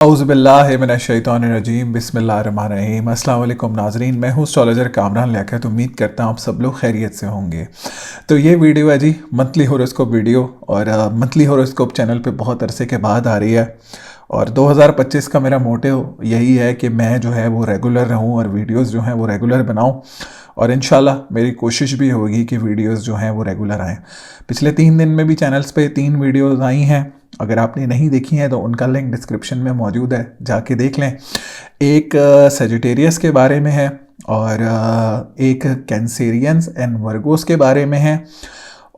औज़ुबिल्लाहिमिनश्शैतानिर्रजीम बिस्मिल्लाहिर्रहमानिर्रहीम। अस्सलाम वालेकुम नाज़रीन, मैं हूँ एस्ट्रोलॉजर कामरान लियाकत। उम्मीद करता हूँ आप सब लोग खैरियत से होंगे। तो ये वीडियो है जी मंथली हॉरोस्कोप वीडियो, और मंथली हॉरोस्कोप चैनल पे बहुत अरसे के बाद आ रही है। और 2025 का मेरा मोटिव यही है कि मैं जो है वो रेगुलर रहूँ और वीडियोस जो हैं वो रेगुलर बनाऊँ, और इंशाल्लाह मेरी कोशिश भी होगी कि वीडियोस जो हैं वो रेगुलर आएँ। पिछले 3 दिन में भी चैनल्स पे 3 वीडियोस आई हैं। अगर आपने नहीं देखी हैं तो उनका लिंक डिस्क्रिप्शन में मौजूद है, जाके देख लें। एक सेजिटेरियस के बारे में है, और एक कैंसेरियंस एंड वर्गोस के बारे में है,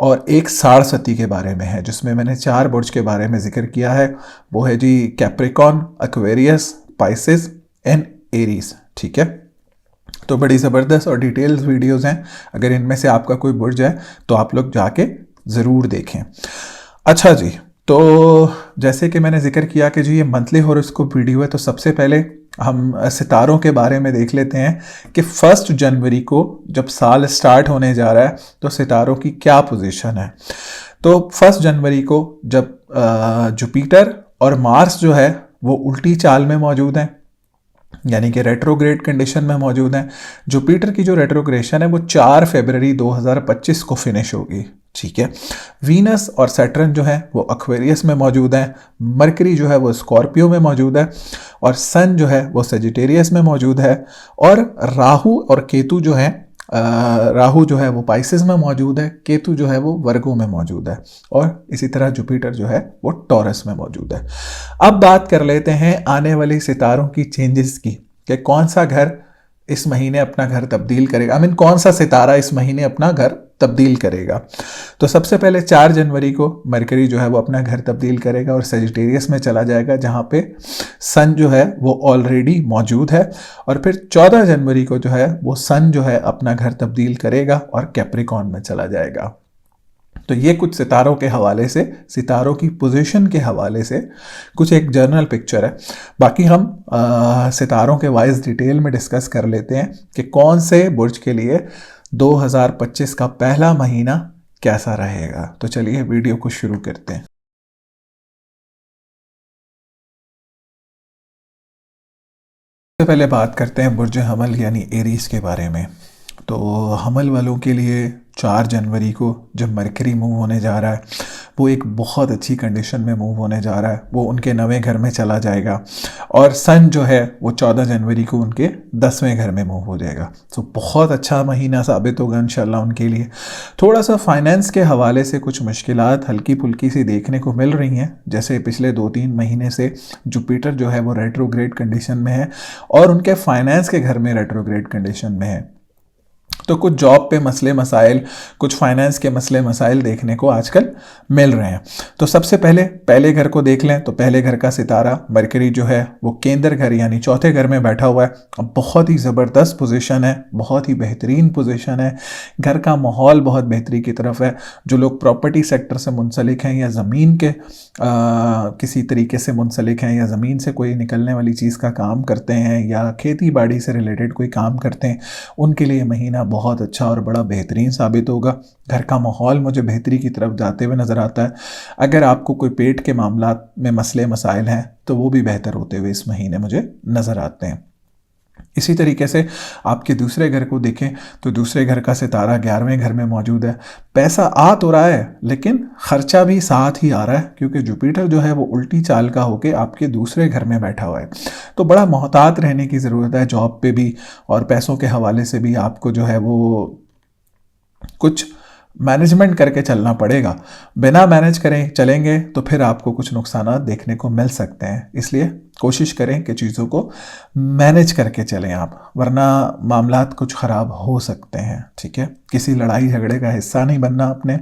और एक सारस्वती के बारे में है, जिसमें मैंने 4 बुर्ज के बारे में जिक्र किया है। वो है जी Capricorn, Aquarius, Pisces and Aries. ठीक है, तो बड़ी ज़बरदस्त और डिटेल्स वीडियोस हैं। अगर इनमें से आपका कोई बुर्ज है तो आप लोग जाके ज़रूर देखें। अच्छा जी, तो जैसे कि मैंने जिक्र किया कि जी ये मंथली हॉरोस्कोप वीडियो है, तो सबसे पहले हम सितारों के बारे में देख लेते हैं कि 1 जनवरी को जब साल स्टार्ट होने जा रहा है तो सितारों की क्या पोजीशन है। तो 1 जनवरी को जब जुपिटर और मार्स जो है वो उल्टी चाल में मौजूद हैं, यानी कि रेट्रोग्रेड कंडीशन में मौजूद हैं। जुपिटर की जो रेट्रोग्रेशन है वो 4 फरवरी 2025 को फिनिश होगी। ठीक है, वीनस और सैटर्न जो है वो एक्वेरियस में मौजूद हैं, मरकरी जो है वो स्कॉर्पियो में मौजूद है, और सन जो है वो सेजिटेरियस में मौजूद है, और राहु और केतु जो है राहु जो है वो पाइसेस में मौजूद है, केतु जो है वो वर्गो में मौजूद है, और इसी तरह जुपिटर जो है वो टॉरस में मौजूद है। अब बात कर लेते हैं आने वाले सितारों की चेंजेस की, कि कौन सा घर इस महीने अपना घर तब्दील करेगा, कौन सा सितारा इस महीने अपना घर तब्दील करेगा। तो सबसे पहले 4 जनवरी को मरकरी जो है वो अपना घर तब्दील करेगा और सेजिटेरियस में चला जाएगा, जहाँ पे सन जो है वो ऑलरेडी मौजूद है। और फिर 14 जनवरी को जो है वो सन जो है अपना घर तब्दील करेगा और कैप्रिकॉन में चला जाएगा। तो ये कुछ सितारों के हवाले से, सितारों की पोजीशन के हवाले से कुछ एक जर्नल पिक्चर है। बाकी हम सितारों के वाइज डिटेल में डिस्कस कर लेते हैं कि कौन से बुर्ज के लिए 2025 का पहला महीना कैसा रहेगा। तो चलिए वीडियो को शुरू करते हैं। सबसे पहले बात करते हैं बुर्ज हमल यानी एरीज के बारे में। तो हमल वालों के लिए 4 जनवरी को जब मरकरी मूव होने जा रहा है, वो एक बहुत अच्छी कंडीशन में मूव होने जा रहा है, वो उनके 9वें घर में चला जाएगा, और सन जो है वो 14 जनवरी को उनके 10वें घर में मूव हो जाएगा। तो बहुत अच्छा महीना साबित होगा इंशाल्लाह उनके लिए। थोड़ा सा फाइनेंस के हवाले से कुछ मुश्किलात हल्की फुल्की सी देखने को मिल रही हैं, जैसे पिछले 2-3 महीने से जुपिटर जो है वो रेट्रोग्रेड कंडीशन में है और उनके फाइनेंस के घर में रेट्रोग्रेड कंडीशन में है। तो कुछ जॉब पे मसले मसाइल, कुछ फाइनेंस के मसले मसाइल देखने को आजकल मिल रहे हैं। तो सबसे पहले घर को देख लें। तो पहले घर का सितारा मरकरी जो है वो केंद्र घर यानी चौथे घर में बैठा हुआ है। अब बहुत ही ज़बरदस्त पोजीशन है, बहुत ही बेहतरीन पोजीशन है। घर का माहौल बहुत बेहतरी की तरफ है। जो लोग प्रॉपर्टी सेक्टर से मुंसलिक हैं या ज़मीन के किसी तरीके से मुंसलिक हैं, या ज़मीन से कोई निकलने वाली चीज़ का काम करते हैं, या खेती बाड़ी से रिलेटेड कोई काम करते हैं, उनके लिए महीना बहुत अच्छा और बड़ा बेहतरीन साबित होगा। घर का माहौल मुझे बेहतरी की तरफ जाते हुए नज़र आता है। अगर आपको कोई पेट के मामलात में मसले मसाइल हैं तो वो भी बेहतर होते हुए इस महीने मुझे नज़र आते हैं। इसी तरीके से आपके दूसरे घर को देखें तो दूसरे घर का सितारा 11वें घर में मौजूद है। पैसा आ तो रहा है लेकिन खर्चा भी साथ ही आ रहा है, क्योंकि जुपिटर जो है वो उल्टी चाल का होके आपके दूसरे घर में बैठा हुआ है। तो बड़ा मोहतात रहने की ज़रूरत है जॉब पे भी, और पैसों के हवाले से भी आपको जो है वो कुछ मैनेजमेंट करके चलना पड़ेगा। बिना मैनेज करें चलेंगे तो फिर आपको कुछ नुकसान देखने को मिल सकते हैं। इसलिए कोशिश करें कि चीज़ों को मैनेज करके चलें आप, वरना मामलात कुछ ख़राब हो सकते हैं। ठीक है, किसी लड़ाई झगड़े का हिस्सा नहीं बनना आपने।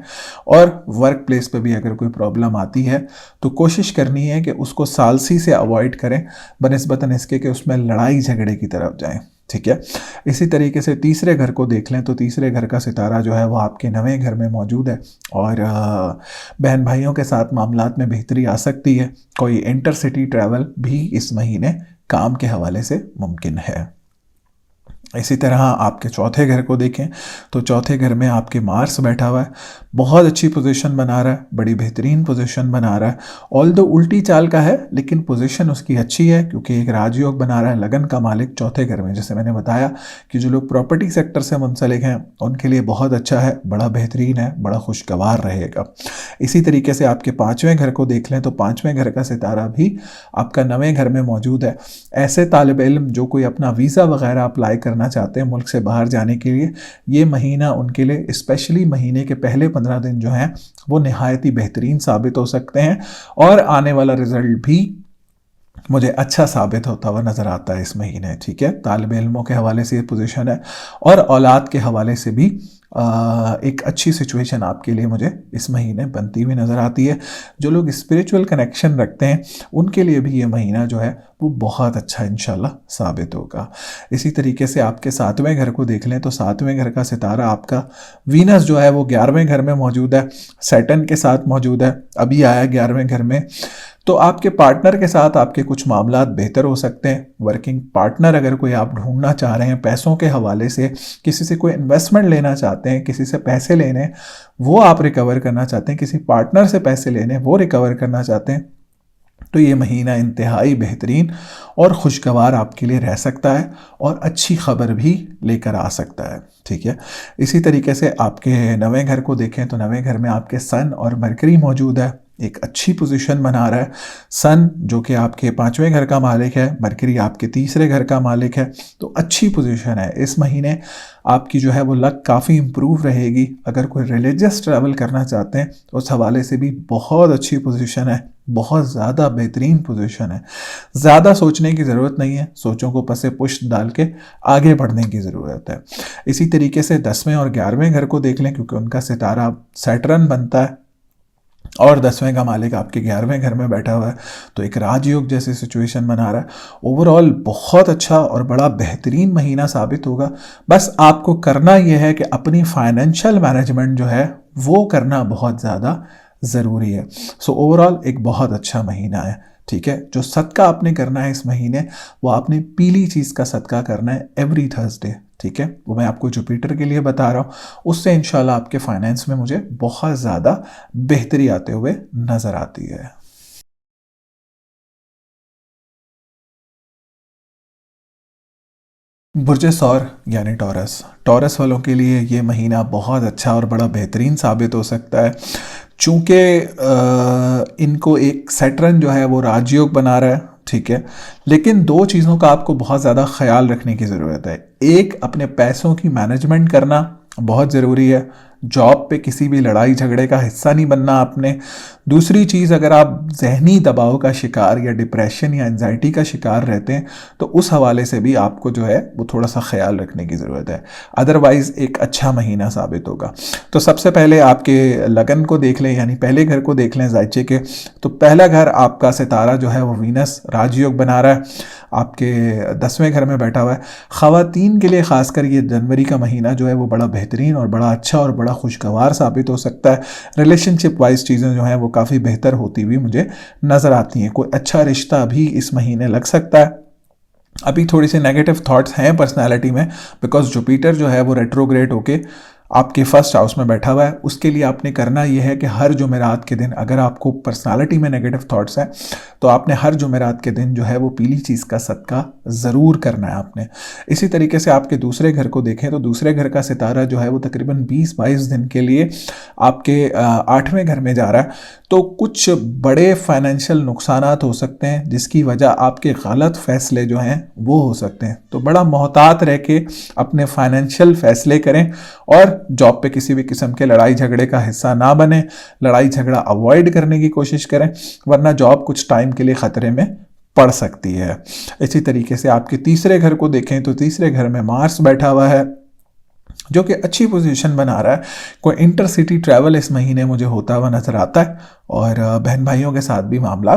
और वर्क प्लेस पे भी अगर कोई प्रॉब्लम आती है तो कोशिश करनी है कि उसको सालसी से अवॉइड करें, बनिस्बतन इसके कि उसमें लड़ाई झगड़े की तरफ जाएं। ठीक है, इसी तरीके से तीसरे घर को देख लें तो तीसरे घर का सितारा जो है वो आपके 9वें घर में मौजूद है, और बहन भाइयों के साथ मामलात में बेहतरी आ सकती है। कोई इंटरसिटी ट्रैवल भी इस महीने काम के हवाले से मुमकिन है। इसी तरह आपके चौथे घर को देखें तो चौथे घर में आपके मार्स बैठा हुआ है, बहुत अच्छी पोजीशन बना रहा है, बड़ी बेहतरीन पोजीशन बना रहा है। ऑल दो उल्टी चाल का है लेकिन पोजीशन उसकी अच्छी है क्योंकि एक राजयोग बना रहा है, लगन का मालिक चौथे घर में। जैसे मैंने बताया कि जो लोग प्रॉपर्टी सेक्टर से मुंसलिक हैं उनके लिए बहुत अच्छा है, बड़ा बेहतरीन है, बड़ा खुशगवार रहेगा। इसी तरीके से आपके पाँचवें घर को देख लें तो पाँचवें घर का सितारा भी आपका नवें घर में मौजूद है। ऐसे तालिब इल्म जो कोई अपना वीज़ा वगैरह अप्लाई करना चाहते हैं मुल्क से बाहर जाने के लिए, ये महीना उनके लिए स्पेशली महीने के पहले 15 दिन जो हैं वो नहायत ही बेहतरीन साबित हो सकते हैं और आने वाला रिज़ल्ट भी मुझे अच्छा साबित होता हुआ नज़र आता है इस महीने। ठीक है, तालिब इल्मों के हवाले से ये पोजीशन है और औलाद के हवाले से भी एक अच्छी सिचुएशन आपके लिए मुझे इस महीने बनती हुई नज़र आती है। जो लोग स्पिरिचुअल कनेक्शन रखते हैं उनके लिए भी ये महीना जो है वो बहुत अच्छा इंशाल्लाह साबित होगा। इसी तरीके से आपके सातवें घर को देख लें तो सातवें घर का सितारा आपका वीनस जो है वो 11वें घर में मौजूद है, सैटर्न के साथ मौजूद है, अभी आया 11वें घर में। तो आपके पार्टनर के साथ आपके कुछ मामलात बेहतर हो सकते हैं। वर्किंग पार्टनर अगर कोई आप ढूंढना चाह रहे हैं, पैसों के हवाले से किसी से कोई इन्वेस्टमेंट लेना चाहते हैं, किसी से पैसे लेने वो आप रिकवर करना चाहते हैं, किसी पार्टनर से पैसे लेने वो रिकवर करना चाहते हैं, तो ये महीना इंतहाई बेहतरीन और खुशगवार आपके लिए रह सकता है और अच्छी खबर भी लेकर आ सकता है। ठीक है, इसी तरीके से आपके नवें घर को देखें तो नवें घर में आपके सन और मरकरी मौजूद है, एक अच्छी पोजीशन बना रहा है। सन जो कि आपके पाँचवें घर का मालिक है, मरकरी आपके तीसरे घर का मालिक है, तो अच्छी पोजीशन है। इस महीने आपकी जो है वो लक काफ़ी इम्प्रूव रहेगी। अगर कोई रिलीजियस ट्रैवल करना चाहते हैं तो उस हवाले से भी बहुत अच्छी पोजीशन है, बहुत ज़्यादा बेहतरीन पोजीशन है। ज़्यादा सोचने की ज़रूरत नहीं है, सोचों को पसे पुष्ट डाल के आगे बढ़ने की ज़रूरत है। इसी तरीके से 10वें और 11वें घर को देख लें क्योंकि उनका सितारा सैटर्न बनता है और 10वें का मालिक आपके 11वें घर में बैठा हुआ है, तो एक राजयोग जैसी सिचुएशन बना रहा है। ओवरऑल बहुत अच्छा और बड़ा बेहतरीन महीना साबित होगा। बस आपको करना यह है कि अपनी फाइनेंशियल मैनेजमेंट जो है वो करना बहुत ज़्यादा ज़रूरी है। सो ओवरऑल एक बहुत अच्छा महीना है। ठीक है, जो सदका आपने करना है इस महीने वो आपने पीली चीज़ का सदका करना है एवरी थर्सडे। ठीक है, वो मैं आपको जुपिटर के लिए बता रहा हूँ, उससे इंशाल्लाह आपके फाइनेंस में मुझे बहुत ज़्यादा बेहतरी आते हुए नज़र आती है। बुर्ज सौर यानी टॉरस, टॉरस वालों के लिए ये महीना बहुत अच्छा और बड़ा बेहतरीन साबित हो सकता है। चूँकि इनको एक सैटर्न जो है वो राजयोग बना रहा है। ठीक है, लेकिन दो चीज़ों का आपको बहुत ज़्यादा ख्याल रखने की ज़रूरत है। एक, अपने पैसों की मैनेजमेंट करना बहुत ज़रूरी है। जॉब पे किसी भी लड़ाई झगड़े का हिस्सा नहीं बनना आपने। दूसरी चीज़, अगर आप जहनी दबाव का शिकार या डिप्रेशन या एंजाइटी का शिकार रहते हैं तो उस हवाले से भी आपको जो है वो थोड़ा सा ख्याल रखने की ज़रूरत है। अदरवाइज़ एक अच्छा महीना साबित होगा। तो सबसे पहले आपके लगन को देख लें, यानी पहले घर को देख लें जायचे के। तो पहला घर आपका सितारा जो है वो वीनस राजयोग बना रहा है, आपके 10वें घर में बैठा हुआ है। ख़वातीन के लिए ख़ासकर ये जनवरी का महीना जो है वो बड़ा बेहतरीन और बड़ा अच्छा और बड़ा खुशगवार साबित हो सकता है। रिलेशनशिप वाइज चीज़ें जो हैं वो काफ़ी बेहतर होती हुई मुझे नज़र आती हैं। कोई अच्छा रिश्ता भी इस महीने लग सकता है। अभी थोड़ी सी नेगेटिव थॉट्स हैं पर्सनालिटी में, बिकॉज जुपिटर जो है वो रेट्रोग्रेड होके आपके फर्स्ट हाउस में बैठा हुआ है। उसके लिए आपने करना यह है कि हर जुमेरात के दिन, अगर आपको पर्सनालिटी में नेगेटिव थॉट्स हैं तो आपने हर जुमेरात के दिन जो है वो पीली चीज़ का सदका ज़रूर करना है आपने। इसी तरीके से आपके दूसरे घर को देखें तो दूसरे घर का सितारा जो है वो तकरीबन 20-22 दिन के लिए आपके 8वें घर में जा रहा है। तो कुछ बड़े फाइनेंशियल नुकसानात हो सकते हैं जिसकी वजह आपके गलत फ़ैसले जो हैं वो हो सकते हैं। तो बड़ा मोहतात रह के अपने फाइनेंशियल फ़ैसले करें और जॉब पे किसी भी किस्म के लड़ाई झगड़े का हिस्सा ना बने। लड़ाई झगड़ा अवॉइड करने की कोशिश करें, वरना जॉब कुछ टाइम के लिए ख़तरे में पड़ सकती है। इसी तरीके से आपके तीसरे घर को देखें तो तीसरे घर में मार्स बैठा हुआ है जो कि अच्छी पोजीशन बना रहा है। कोई इंटरसिटी ट्रैवल इस महीने मुझे होता हुआ नज़र आता है और बहन भाइयों के साथ भी मामला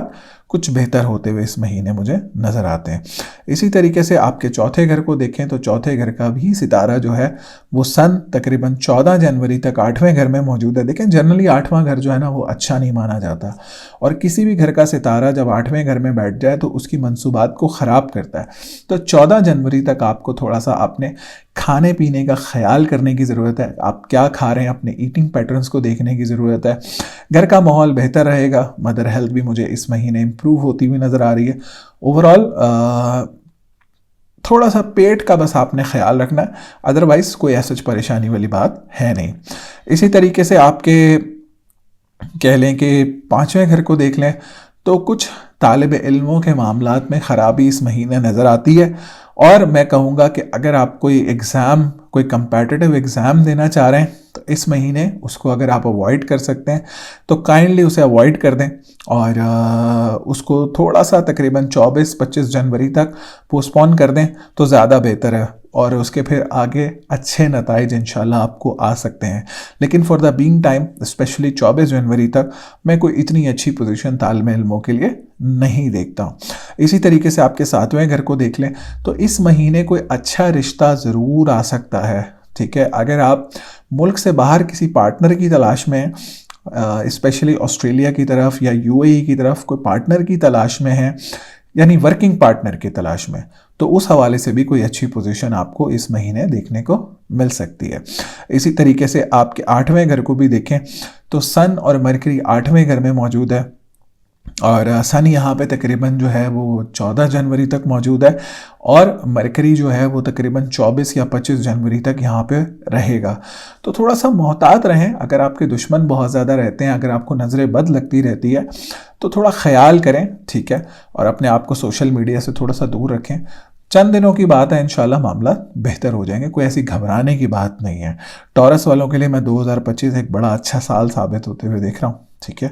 कुछ बेहतर होते हुए इस महीने मुझे नज़र आते हैं। इसी तरीके से आपके चौथे घर को देखें तो चौथे घर का भी सितारा जो है वो सन तकरीबन 14 जनवरी तक 8वें घर में मौजूद है। देखें जनरली 8वां घर जो है ना वो अच्छा नहीं माना जाता, और किसी भी घर का सितारा जब 8वें घर में बैठ जाए तो उसकी मंसूबात को ख़राब करता है। तो 14 जनवरी तक आपको थोड़ा सा अपने खाने पीने का ख्याल करने की ज़रूरत है। आप क्या खा रहे हैं, अपने ईटिंग पैटर्न्स को देखने की ज़रूरत है। घर का माहौल बेहतर रहेगा। मदर हेल्थ भी मुझे इस महीने इम्प्रूव होती हुई नज़र आ रही है। ओवरऑल थोड़ा सा पेट का बस आपने ख्याल रखना है, अदरवाइज़ कोई ऐसी परेशानी वाली बात है नहीं। इसी तरीके से आपके कह लें कि 5वें घर को देख लें तो कुछ तालिब इल्मों के मामलात में ख़राबी इस महीने नज़र आती है, और मैं कहूँगा कि अगर आप कोई एग्ज़ाम, कोई कंपेटिटिव एग्ज़ाम देना चाह रहे हैं तो इस महीने उसको अगर आप अवॉइड कर सकते हैं तो काइंडली उसे अवॉइड कर दें, और उसको थोड़ा सा तकरीबन 24-25 जनवरी तक पोस्टपोन कर दें तो ज़्यादा बेहतर है, और उसके फिर आगे अच्छे नताइज इंशाल्लाह आपको आ सकते हैं। लेकिन for the being time specially 24 जनवरी तक मैं कोई इतनी अच्छी पोजीशन तालिब इल्मों के लिए नहीं देखता हूँ। इसी तरीके से आपके 7वें घर को देख लें तो इस महीने कोई अच्छा रिश्ता ज़रूर आ सकता है। ठीक है, अगर आप मुल्क से बाहर किसी पार्टनर की तलाश में, स्पेशली ऑस्ट्रेलिया की तरफ या यूएई की तरफ कोई पार्टनर की तलाश में हैं, यानी वर्किंग पार्टनर की तलाश में, तो उस हवाले से भी कोई अच्छी पोजीशन आपको इस महीने देखने को मिल सकती है। इसी तरीके से आपके 8वें घर को भी देखें तो सन और मरकरी 8वें घर में मौजूद है, और सन यहाँ पे तकरीबन जो है वो 14 जनवरी तक मौजूद है, और मरकरी जो है वो तकरीबन 24 या 25 जनवरी तक यहाँ पे रहेगा। तो थोड़ा सा मोहतात रहें। अगर आपके दुश्मन बहुत ज़्यादा रहते हैं, अगर आपको नज़रें बद लगती रहती है तो थोड़ा ख्याल करें, ठीक है, और अपने आप को सोशल मीडिया से थोड़ा सा दूर रखें। चंद दिनों की बात है, इंशाल्लाह मामला बेहतर हो जाएंगे, कोई ऐसी घबराने की बात नहीं है। टॉरस वालों के लिए मैं 2025 एक बड़ा अच्छा साल साबित होते हुए देख रहा हूँ, ठीक है,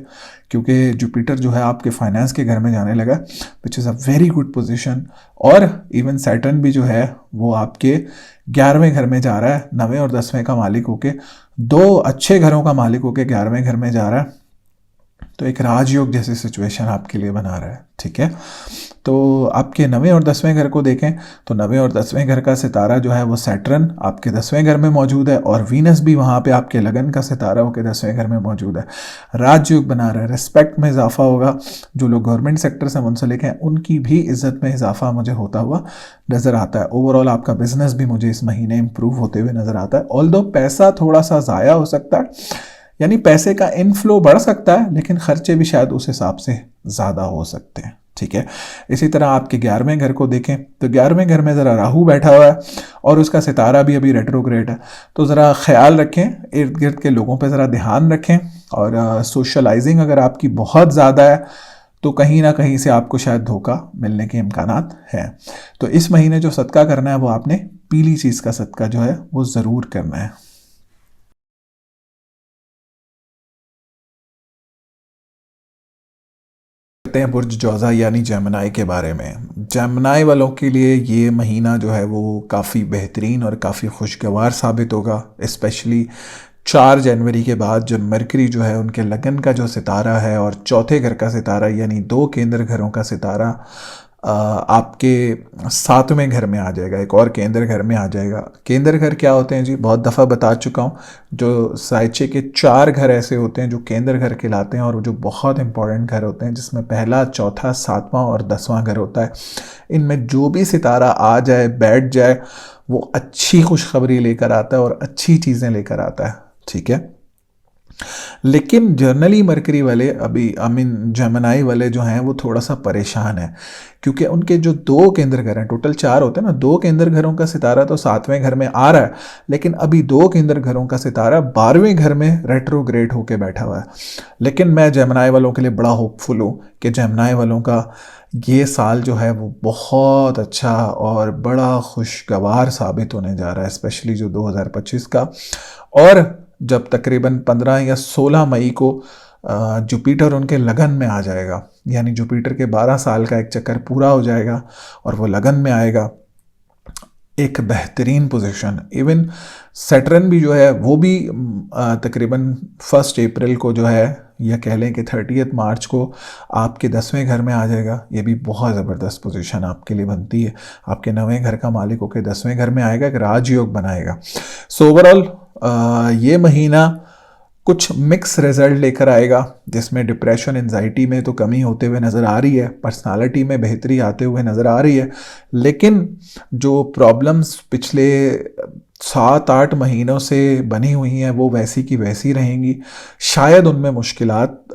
क्योंकि जुपिटर जो है आपके फाइनेंस के घर में जाने लगा, which is a very good position, और इवन सैटर्न भी जो है वो आपके 11वें घर में जा रहा है, 9वें और 10वें का मालिक होके, दो अच्छे घरों का मालिक होके 11वें घर में जा रहा है। तो एक राजयोग जैसी सिचुएशन आपके लिए बना रहा है, ठीक है। तो आपके 9वें और 10वें घर को देखें तो 9वें और 10वें घर का सितारा जो है वो सैटर्न आपके 10वें घर में मौजूद है, और वीनस भी वहाँ पे आपके लगन का सितारा होकर 10वें घर में मौजूद है। राजयोग बना रहा है, रिस्पेक्ट में इजाफा होगा। जो लोग गवर्नमेंट सेक्टर से मुंसलिक हैं उनकी भी इज्जत में इजाफा मुझे होता हुआ नज़र आता है। ओवरऑल आपका बिजनेस भी मुझे इस महीने इंप्रूव होते हुए नज़र आता है। ऑल्दो पैसा थोड़ा सा ज़ाया हो सकता है, यानी पैसे का इनफ्लो बढ़ सकता है, लेकिन खर्चे भी शायद उस हिसाब से ज़्यादा हो सकते हैं, ठीक है। इसी तरह आपके 11वें घर को देखें तो 11वें घर में ज़रा राहु बैठा हुआ है, और उसका सितारा भी अभी रेट्रोग्रेड है। तो ज़रा ख्याल रखें, इर्द गिर्द के लोगों पे ज़रा ध्यान रखें, और सोशलाइजिंग अगर आपकी बहुत ज़्यादा है तो कहीं ना कहीं से आपको शायद धोखा मिलने के इम्कानात हैं। तो इस महीने जो सदका करना है वो आपने पीली चीज़ का सदका जो है वो ज़रूर करना है। हैं बुर्ज जौज़ा यानी जेमिनी के बारे में। जेमिनी वालों के लिए ये महीना जो है वो काफ़ी बेहतरीन और काफ़ी खुशगवार साबित होगा, स्पेशली 4 जनवरी के बाद जब मरकरी जो है उनके लगन का जो सितारा है और चौथे घर का सितारा यानी 2 केंद्र घरों का सितारा आपके 7वें घर में आ जाएगा, एक और केंद्र घर में आ जाएगा। केंद्र घर क्या होते हैं जी, बहुत दफ़ा बता चुका हूँ। जो साइचे के 4 घर ऐसे होते हैं जो केंद्र घर कहलाते हैं, और वो जो बहुत इंपॉर्टेंट घर होते हैं, जिसमें पहला, चौथा, 7वां और 10वां घर होता है। इनमें जो भी सितारा आ जाए, बैठ जाए, वो अच्छी खुशखबरी लेकर आता है और अच्छी चीज़ें लेकर आता है, ठीक है। लेकिन जर्नली मरकरी वाले अभी जेमिनी वाले जो हैं वो थोड़ा सा परेशान है, क्योंकि उनके जो 2 केंद्र घर हैं, टोटल 4 होते हैं ना, 2 केंद्र घरों का सितारा तो 7वें घर में आ रहा है, लेकिन अभी 2 केंद्र घरों का सितारा 12वें घर में रेट्रोग्रेड होके बैठा हुआ है। लेकिन मैं जेमिनी वालों के लिए बड़ा होपफुल हूँ कि जेमिनी वालों का ये साल जो है वो बहुत अच्छा और बड़ा खुशगवार साबित होने जा रहा है, स्पेशली जो 2025 का। और जब तकरीबन 15 या 16 मई को जुपिटर उनके लगन में आ जाएगा, यानी जुपिटर के 12 साल का एक चक्कर पूरा हो जाएगा और वो लगन में आएगा, एक बेहतरीन पोजीशन। इवन सैटर्न भी जो है वो भी तकरीबन 1 अप्रैल को जो है, या कह लें कि 30 मार्च को आपके 10वें घर में आ जाएगा। ये भी बहुत ज़बरदस्त पोजीशन आपके लिए बनती है। आपके 9वें घर का मालिक होकर 10वें घर में आएगा, एक राजयोग बनाएगा। सो ओवरऑल ये महीना कुछ मिक्स रिजल्ट लेकर आएगा, जिसमें डिप्रेशन एंजाइटी में तो कमी होते हुए नज़र आ रही है, पर्सनालिटी में बेहतरी आते हुए नज़र आ रही है, लेकिन जो प्रॉब्लम्स पिछले 7-8 महीनों से बनी हुई हैं वो वैसी की वैसी रहेंगी। शायद उनमें मुश्किलात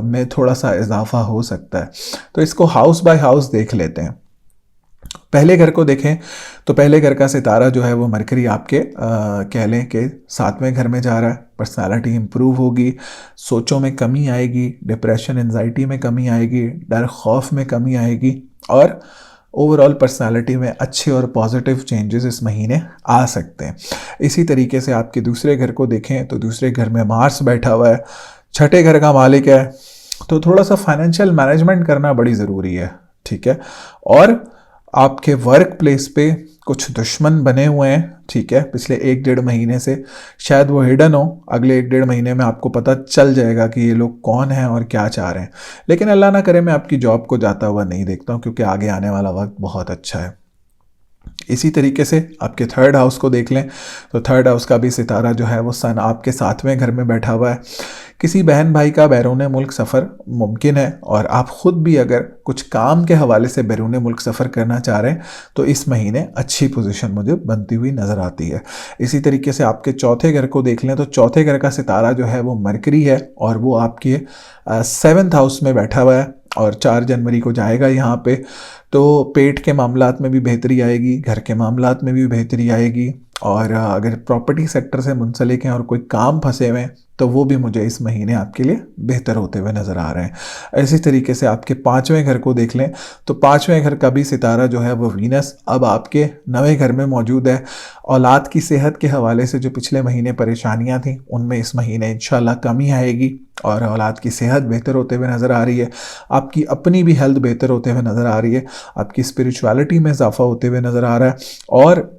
में थोड़ा सा इजाफा हो सकता है। तो इसको हाउस बाय हाउस देख लेते हैं। पहले घर को देखें तो पहले घर का सितारा जो है वो मरकरी आपके कह लें कि 7वें घर में जा रहा है। पर्सनालिटी इंप्रूव होगी, सोचों में कमी आएगी, डिप्रेशन एंजाइटी में कमी आएगी, डर खौफ में कमी आएगी, और ओवरऑल पर्सनालिटी में अच्छे और पॉजिटिव चेंजेस इस महीने आ सकते हैं। इसी तरीके से आपके दूसरे घर को देखें तो दूसरे घर में मार्स बैठा हुआ है, छठे घर का मालिक है, तो थोड़ा सा फाइनेंशियल मैनेजमेंट करना बड़ी ज़रूरी है। ठीक है। और आपके वर्क प्लेस पे कुछ दुश्मन बने हुए हैं, ठीक है, पिछले 1-1.5 महीने से। शायद वो हिडन हो, अगले 1-1.5 महीने में आपको पता चल जाएगा कि ये लोग कौन हैं और क्या चाह रहे हैं। लेकिन अल्लाह ना करे मैं आपकी जॉब को जाता हुआ नहीं देखता हूँ, क्योंकि आगे आने वाला वक्त बहुत अच्छा है। इसी तरीके से आपके थर्ड हाउस को देख लें तो थर्ड हाउस का भी सितारा जो है वो सन आपके 7वें घर में बैठा हुआ है। किसी बहन भाई का बैरून मुल्क सफ़र मुमकिन है, और आप ख़ुद भी अगर कुछ काम के हवाले से बैरून मुल्क सफ़र करना चाह रहे हैं तो इस महीने अच्छी पोजीशन मुझे बनती हुई नज़र आती है। इसी तरीके से आपके चौथे घर को देख लें तो चौथे घर का सितारा जो है वो मरकरी है, और वो आपके 7th हाउस में बैठा हुआ है, और 4 जनवरी को जाएगा यहाँ पे। तो पेट के मामलात में भी बेहतरी आएगी, घर के मामलात में भी बेहतरी आएगी, और अगर प्रॉपर्टी सेक्टर से मुंसलिक हैं और कोई काम फंसे हुए हैं तो वो भी मुझे इस महीने आपके लिए बेहतर होते हुए नज़र आ रहे हैं। इसी तरीके से आपके 5वें घर को देख लें तो 5वें घर का भी सितारा जो है वो वीनस अब आपके 9वें घर में मौजूद है। औलाद की सेहत के हवाले से जो पिछले महीने परेशानियां थी उनमें इस महीने इंशाल्लाह कमी आएगी, और औलाद की सेहत बेहतर होते हुए नज़र आ रही है। आपकी अपनी भी हेल्थ बेहतर होते हुए नज़र आ रही है, आपकी स्पिरिचुअलिटी में इजाफा होते हुए नज़र आ रहा है। और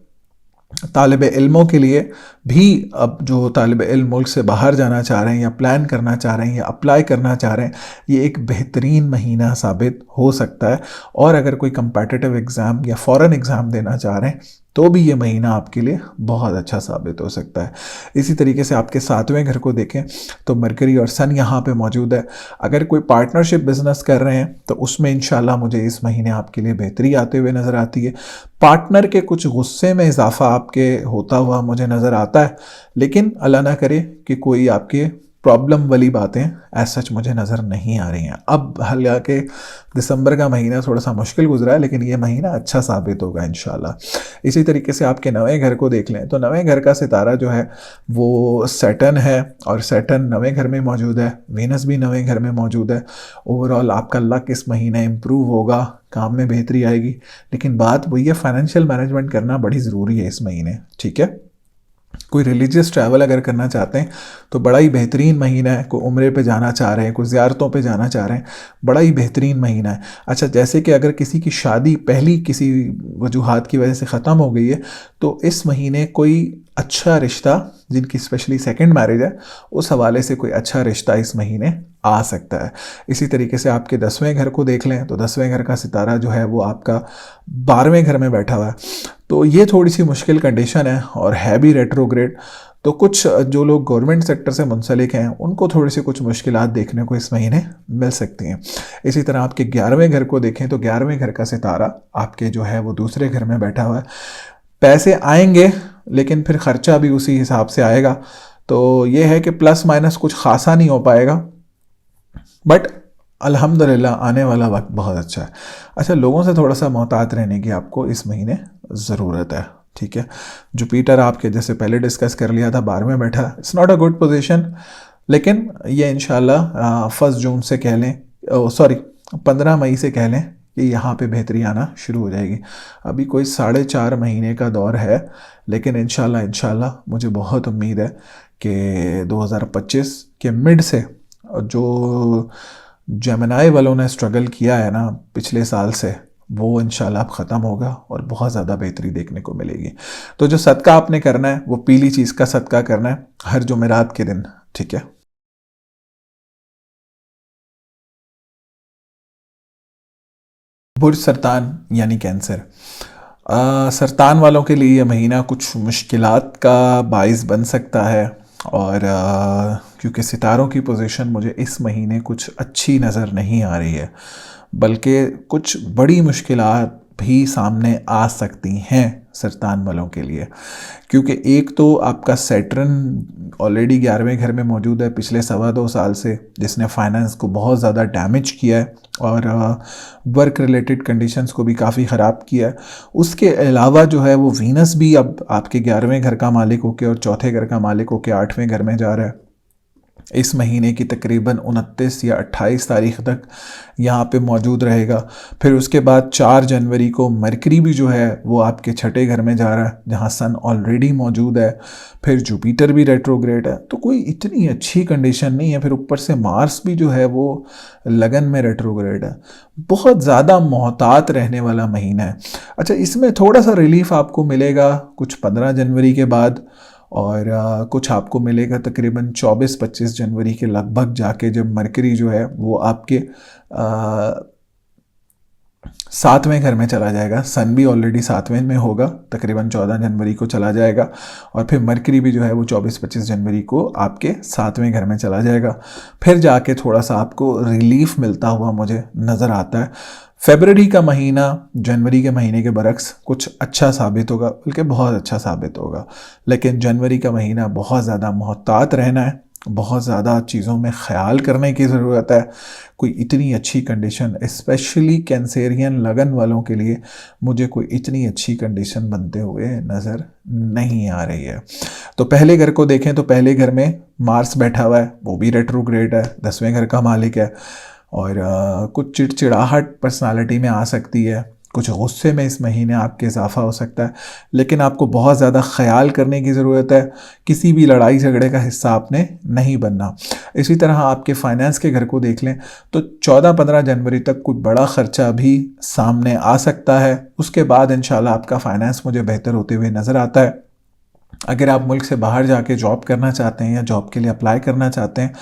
तालिब इल्मों के लिए भी, अब जो तालिब इल्म मुल्क से बाहर जाना चाह रहे हैं या प्लान करना चाह रहे हैं या अप्लाई करना चाह रहे हैं, ये एक बेहतरीन महीना साबित हो सकता है। और अगर कोई कंपेटिटिव एग्ज़ाम या फ़ॉरेन एग्ज़ाम देना चाह रहे हैं तो भी ये महीना आपके लिए बहुत अच्छा साबित हो सकता है। इसी तरीके से आपके 7वें घर को देखें तो मरकरी और सन यहाँ पे मौजूद है। अगर कोई पार्टनरशिप बिजनेस कर रहे हैं तो उसमें इंशाल्लाह मुझे इस महीने आपके लिए बेहतरी आते हुए नज़र आती है। पार्टनर के कुछ गुस्से में इजाफा आपके होता हुआ मुझे नज़र आता है, लेकिन अल्लाह ना करे कि कोई आपके प्रॉब्लम वाली बातें एज सच मुझे नज़र नहीं आ रही हैं। अब हालांकि दिसंबर का महीना थोड़ा सा मुश्किल गुजरा है, लेकिन ये महीना अच्छा साबित होगा इंशाल्लाह। इसी तरीके से आपके 9वें घर को देख लें तो 9वें घर का सितारा जो है वो सैटर्न है, और सैटर्न 9वें घर में मौजूद है, वीनस भी 9वें घर में मौजूद है। ओवरऑल आपका लक इस महीने इम्प्रूव होगा, काम में बेहतरी आएगी, लेकिन बात वही है, फाइनेंशियल मैनेजमेंट करना बड़ी ज़रूरी है इस महीने। ठीक है। कोई रिलीजियस ट्रैवल अगर करना चाहते हैं तो बड़ा ही बेहतरीन महीना है। कोई उम्रे पे जाना चाह रहे हैं, कोई ज़ियारतों पे जाना चाह रहे हैं, बड़ा ही बेहतरीन महीना है। अच्छा, जैसे कि अगर किसी की शादी पहली किसी वजूहात की वजह से ख़त्म हो गई है तो इस महीने कोई अच्छा रिश्ता, जिनकी स्पेशली सेकंड मैरिज है, उस हवाले से कोई अच्छा रिश्ता इस महीने आ सकता है। इसी तरीके से आपके 10वें घर को देख लें तो 10वें घर का सितारा जो है वो आपका 12वें घर में बैठा हुआ है। तो ये थोड़ी सी मुश्किल कंडीशन है और है भी रेट्रोग्रेड। तो कुछ जो लोग गवर्नमेंट सेक्टर से मुंसलिक हैं उनको थोड़ी सी कुछ मुश्किलात देखने को इस महीने मिल सकती हैं। इसी तरह आपके 11वें घर को देखें तो 11वें घर का सितारा आपके जो है वो दूसरे घर में बैठा हुआ है। पैसे आएंगे लेकिन फिर ख़र्चा भी उसी हिसाब से आएगा, तो ये है कि प्लस माइनस कुछ खासा नहीं हो पाएगा, बट अल्हम्दुलिल्लाह आने वाला वक्त बहुत अच्छा है। अच्छा, लोगों से थोड़ा सा मोहतात रहने की आपको इस महीने ज़रूरत है। ठीक है। जुपिटर आपके जैसे पहले डिस्कस कर लिया था 12वें बैठा, it's not a good position, लेकिन ये इंशाल्लाह 1 जून से कह लें, सॉरी 15 मई से कह लें कि यहाँ पे बेहतरी आना शुरू हो जाएगी। अभी कोई 4.5 महीने का दौर है, लेकिन इंशाल्लाह मुझे बहुत उम्मीद है कि 2025 के मिड से जो जेमिनाई वालों ने स्ट्रगल किया है ना पिछले साल से, वो इंशाल्लाह अब ख़त्म होगा और बहुत ज़्यादा बेहतरी देखने को मिलेगी। तो जो सदका आपने करना है वो पीली चीज़ का सदका करना है हर जुमेरात के दिन, ठीक है। बुर्ज सरतान यानी कैंसर, सरतान वालों के लिए ये महीना कुछ मुश्किलात का बाइस बन सकता है। और क्योंकि सितारों की पोजीशन मुझे इस महीने कुछ अच्छी नज़र नहीं आ रही है, बल्कि कुछ बड़ी मुश्किलात भी सामने आ सकती हैं सरतान वालों के लिए। क्योंकि एक तो आपका सैटर्न ऑलरेडी 11वें घर में मौजूद है पिछले 2.25 साल से, जिसने फाइनेंस को बहुत ज़्यादा डैमेज किया है और वर्क रिलेटेड कंडीशंस को भी काफ़ी ख़राब किया है। उसके अलावा जो है वो वीनस भी अब आपके 11वें घर का मालिक होकर और चौथे घर का मालिक होकर 8वें घर में जा रहा है। इस महीने की तकरीबन 29 या 28 तारीख तक यहाँ पे मौजूद रहेगा। फिर उसके बाद 4 जनवरी को मरकरी भी जो है वो आपके छठे घर में जा रहा है, जहाँ सन ऑलरेडी मौजूद है। फिर जुपिटर भी रेट्रोग्रेड है, तो कोई इतनी अच्छी कंडीशन नहीं है। फिर ऊपर से मार्स भी जो है वो लगन में रेट्रोग्रेड है। बहुत ज़्यादा मोहतात रहने वाला महीना है। अच्छा, इसमें थोड़ा सा रिलीफ आपको मिलेगा कुछ 15 जनवरी के बाद, और कुछ आपको मिलेगा तकरीबन 24-25 जनवरी के लगभग जाके, जब मरकरी जो है वो आपके 7वें घर में चला जाएगा। सन भी ऑलरेडी 7वें में होगा, तकरीबन 14 जनवरी को चला जाएगा। और फिर मरकरी भी जो है वो 24-25 जनवरी को आपके 7वें घर में चला जाएगा। फिर जाके थोड़ा सा आपको रिलीफ मिलता हुआ मुझे नज़र आता है। फरवरी का महीना जनवरी के महीने के बरक्स कुछ अच्छा साबित होगा, बल्कि बहुत अच्छा साबित होगा। लेकिन जनवरी का महीना बहुत ज़्यादा मोहतात रहना है, बहुत ज़्यादा चीज़ों में ख़याल करने की ज़रूरत है। कोई इतनी अच्छी कंडीशन, स्पेशली कैंसेरियन लगन वालों के लिए, मुझे कोई इतनी अच्छी कंडीशन बनते हुए नज़र नहीं आ रही है। तो पहले घर को देखें तो पहले घर में मार्स बैठा हुआ है, वो भी रेट्रोग्रेड है, 10वें घर का मालिक है। और कुछ चिड़चिड़ाहट पर्सनालिटी में आ सकती है, कुछ गुस्से में इस महीने आपके इजाफा हो सकता है। लेकिन आपको बहुत ज़्यादा ख्याल करने की ज़रूरत है, किसी भी लड़ाई झगड़े का हिस्सा आपने नहीं बनना। इसी तरह आपके फाइनेंस के घर को देख लें तो 14-15 जनवरी तक कोई बड़ा ख़र्चा भी सामने आ सकता है। उसके बाद इंशाल्लाह आपका फाइनेंस मुझे बेहतर होते हुए नज़र आता है। अगर आप मुल्क से बाहर जाके जॉब करना चाहते हैं या जॉब के लिए अप्लाई करना चाहते हैं,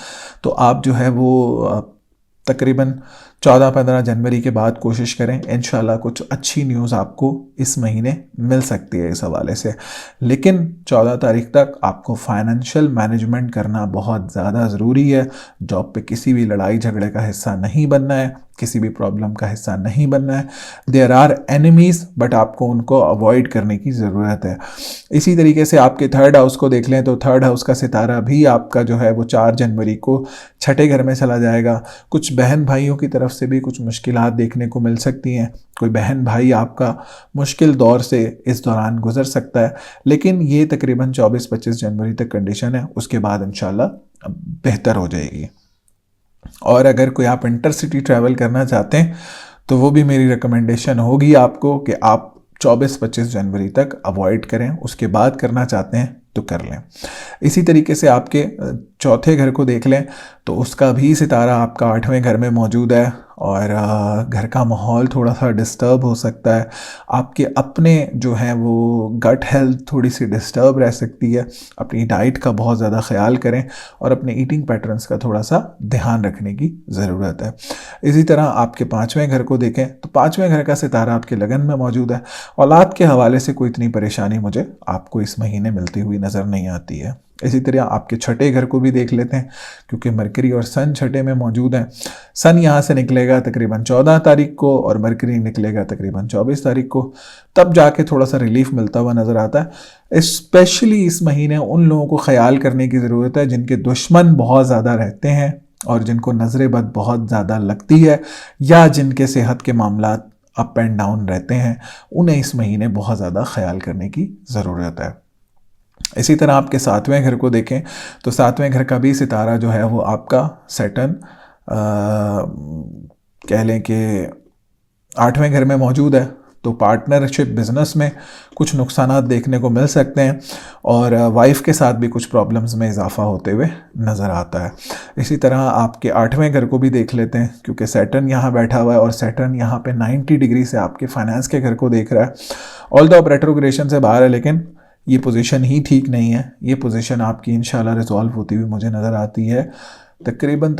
तो आप जो है वो तकरीबन 14-15 जनवरी के बाद कोशिश करें। इंशाल्लाह कुछ अच्छी न्यूज़ आपको इस महीने मिल सकती है इस हवाले से। लेकिन 14 तारीख तक आपको फाइनेंशियल मैनेजमेंट करना बहुत ज़्यादा ज़रूरी है। जॉब पे किसी भी लड़ाई झगड़े का हिस्सा नहीं बनना है, किसी भी प्रॉब्लम का हिस्सा नहीं बनना है। देयर आर एनिमीज़, बट आपको उनको अवॉइड करने की ज़रूरत है। इसी तरीके से आपके थर्ड हाउस को देख लें तो थर्ड हाउस का सितारा भी आपका जो है वो 4 जनवरी को छठे घर में चला जाएगा। कुछ बहन भाइयों की तरफ से भी कुछ मुश्किलात देखने को मिल सकती हैं। कोई बहन भाई आपका मुश्किल दौर से इस दौरान गुजर सकता है, लेकिन ये तकरीबन 24-25 जनवरी तक कंडीशन है। उसके बाद इंशाल्लाह बेहतर हो जाएगी। और अगर कोई आप इंटरसिटी ट्रैवल करना चाहते हैं तो वो भी मेरी रिकमेंडेशन होगी आपको कि आप 24-25 जनवरी तक अवॉइड करें। उसके बाद करना चाहते हैं तो कर लें। इसी तरीके से आपके चौथे घर को देख लें तो उसका भी सितारा आपका 8वें घर में मौजूद है और घर का माहौल थोड़ा सा डिस्टर्ब हो सकता है। आपके अपने जो हैं वो गट हेल्थ थोड़ी सी डिस्टर्ब रह सकती है। अपनी डाइट का बहुत ज़्यादा ख्याल करें और अपने ईटिंग पैटर्न्स का थोड़ा सा ध्यान रखने की ज़रूरत है। इसी तरह आपके 5वें घर को देखें तो 5वें घर का सितारा आपके लगन में मौजूद है। औलाद के हवाले से कोई इतनी परेशानी मुझे आपको इस महीने मिलती हुई नज़र नहीं आती है। इसी तरह आपके छठे घर को भी देख लेते हैं, क्योंकि मरकरी और सन छठे में मौजूद हैं। सन यहाँ से निकलेगा तकरीबन 14 तारीख को और मरकरी निकलेगा तकरीबन 24 तारीख को। तब जाके थोड़ा सा रिलीफ मिलता हुआ नज़र आता है। स्पेशली इस महीने उन लोगों को ख्याल करने की ज़रूरत है जिनके दुश्मन बहुत ज़्यादा रहते हैं और जिनको नज़र बद बहुत ज़्यादा लगती है, या जिनके सेहत के मामला अप एंड डाउन रहते हैं। उन्हें इस महीने बहुत ज़्यादा ख्याल करने की ज़रूरत है। इसी तरह आपके 7वें घर को देखें तो 7वें घर का भी सितारा जो है वो आपका सैटर्न कह लें कि 8वें घर में मौजूद है। तो पार्टनरशिप बिजनेस में कुछ नुकसानात देखने को मिल सकते हैं और वाइफ के साथ भी कुछ प्रॉब्लम्स में इजाफा होते हुए नज़र आता है। इसी तरह आपके 8वें घर को भी देख लेते हैं, क्योंकि सैटर्न यहाँ बैठा हुआ है और सैटर्न यहाँ पे 90 डिग्री से आपके फाइनेंस के घर को देख रहा है। ऑल्दो आप रेट्रोग्रेशन से बाहर है, लेकिन ये पोजीशन ही ठीक नहीं है। ये पोजीशन आपकी इंशाल्लाह रिजॉल्व होती हुई मुझे नज़र आती है तकरीबन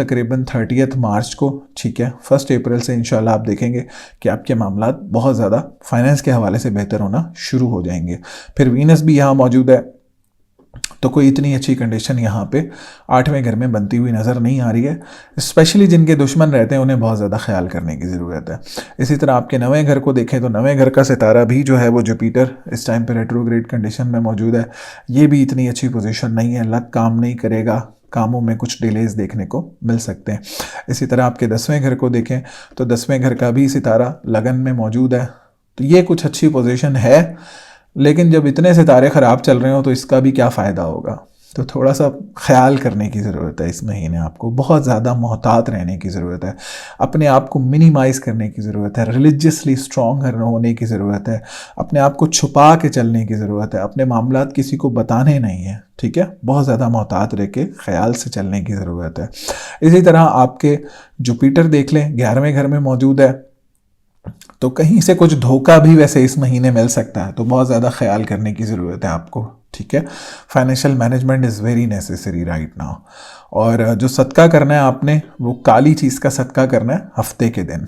30 मार्च को, ठीक है। 1 अप्रैल से इंशाल्लाह आप देखेंगे कि आपके मामलात बहुत ज़्यादा फाइनेंस के हवाले से बेहतर होना शुरू हो जाएंगे। फिर वीनस भी यहाँ मौजूद है, तो कोई इतनी अच्छी कंडीशन यहाँ पे 8वें घर में बनती हुई नज़र नहीं आ रही है। स्पेशली जिनके दुश्मन रहते हैं उन्हें बहुत ज़्यादा ख्याल करने की ज़रूरत है। इसी तरह आपके 9वें घर को देखें तो 9वें घर का सितारा भी जो है वो जुपिटर इस टाइम पे रेट्रोग्रेड कंडीशन में मौजूद है। ये भी इतनी अच्छी पोजीशन नहीं है, लक काम नहीं करेगा, कामों में कुछ डिलेज देखने को मिल सकते हैं। इसी तरह आपके 10वें घर को देखें तो 10वें घर का भी सितारा लगन में मौजूद है, तो ये कुछ अच्छी पोजीशन है, लेकिन जब इतने सितारे ख़राब चल रहे हो तो इसका भी क्या फ़ायदा होगा। तो थोड़ा सा ख्याल करने की ज़रूरत है। इस महीने आपको बहुत ज़्यादा मोहतात रहने की ज़रूरत है, अपने आप को मिनिमाइज़ करने की ज़रूरत है, रिलीजियसली स्ट्रॉन्ग होने की ज़रूरत है, अपने आप को छुपा के चलने की ज़रूरत है, अपने मामलात किसी को बताने नहीं है, ठीक है। बहुत ज़्यादा मोहतात रह के ख्याल से चलने की ज़रूरत है। इसी तरह आपके जुपिटर देख लें 11वें घर में मौजूद है, तो कहीं से कुछ धोखा भी वैसे इस महीने मिल सकता है, तो बहुत ज़्यादा ख्याल करने की ज़रूरत है आपको, ठीक है। Financial management is very necessary right now. और जो सदका करना है आपने, वो काली चीज़ का सदका करना है हफ्ते के दिन।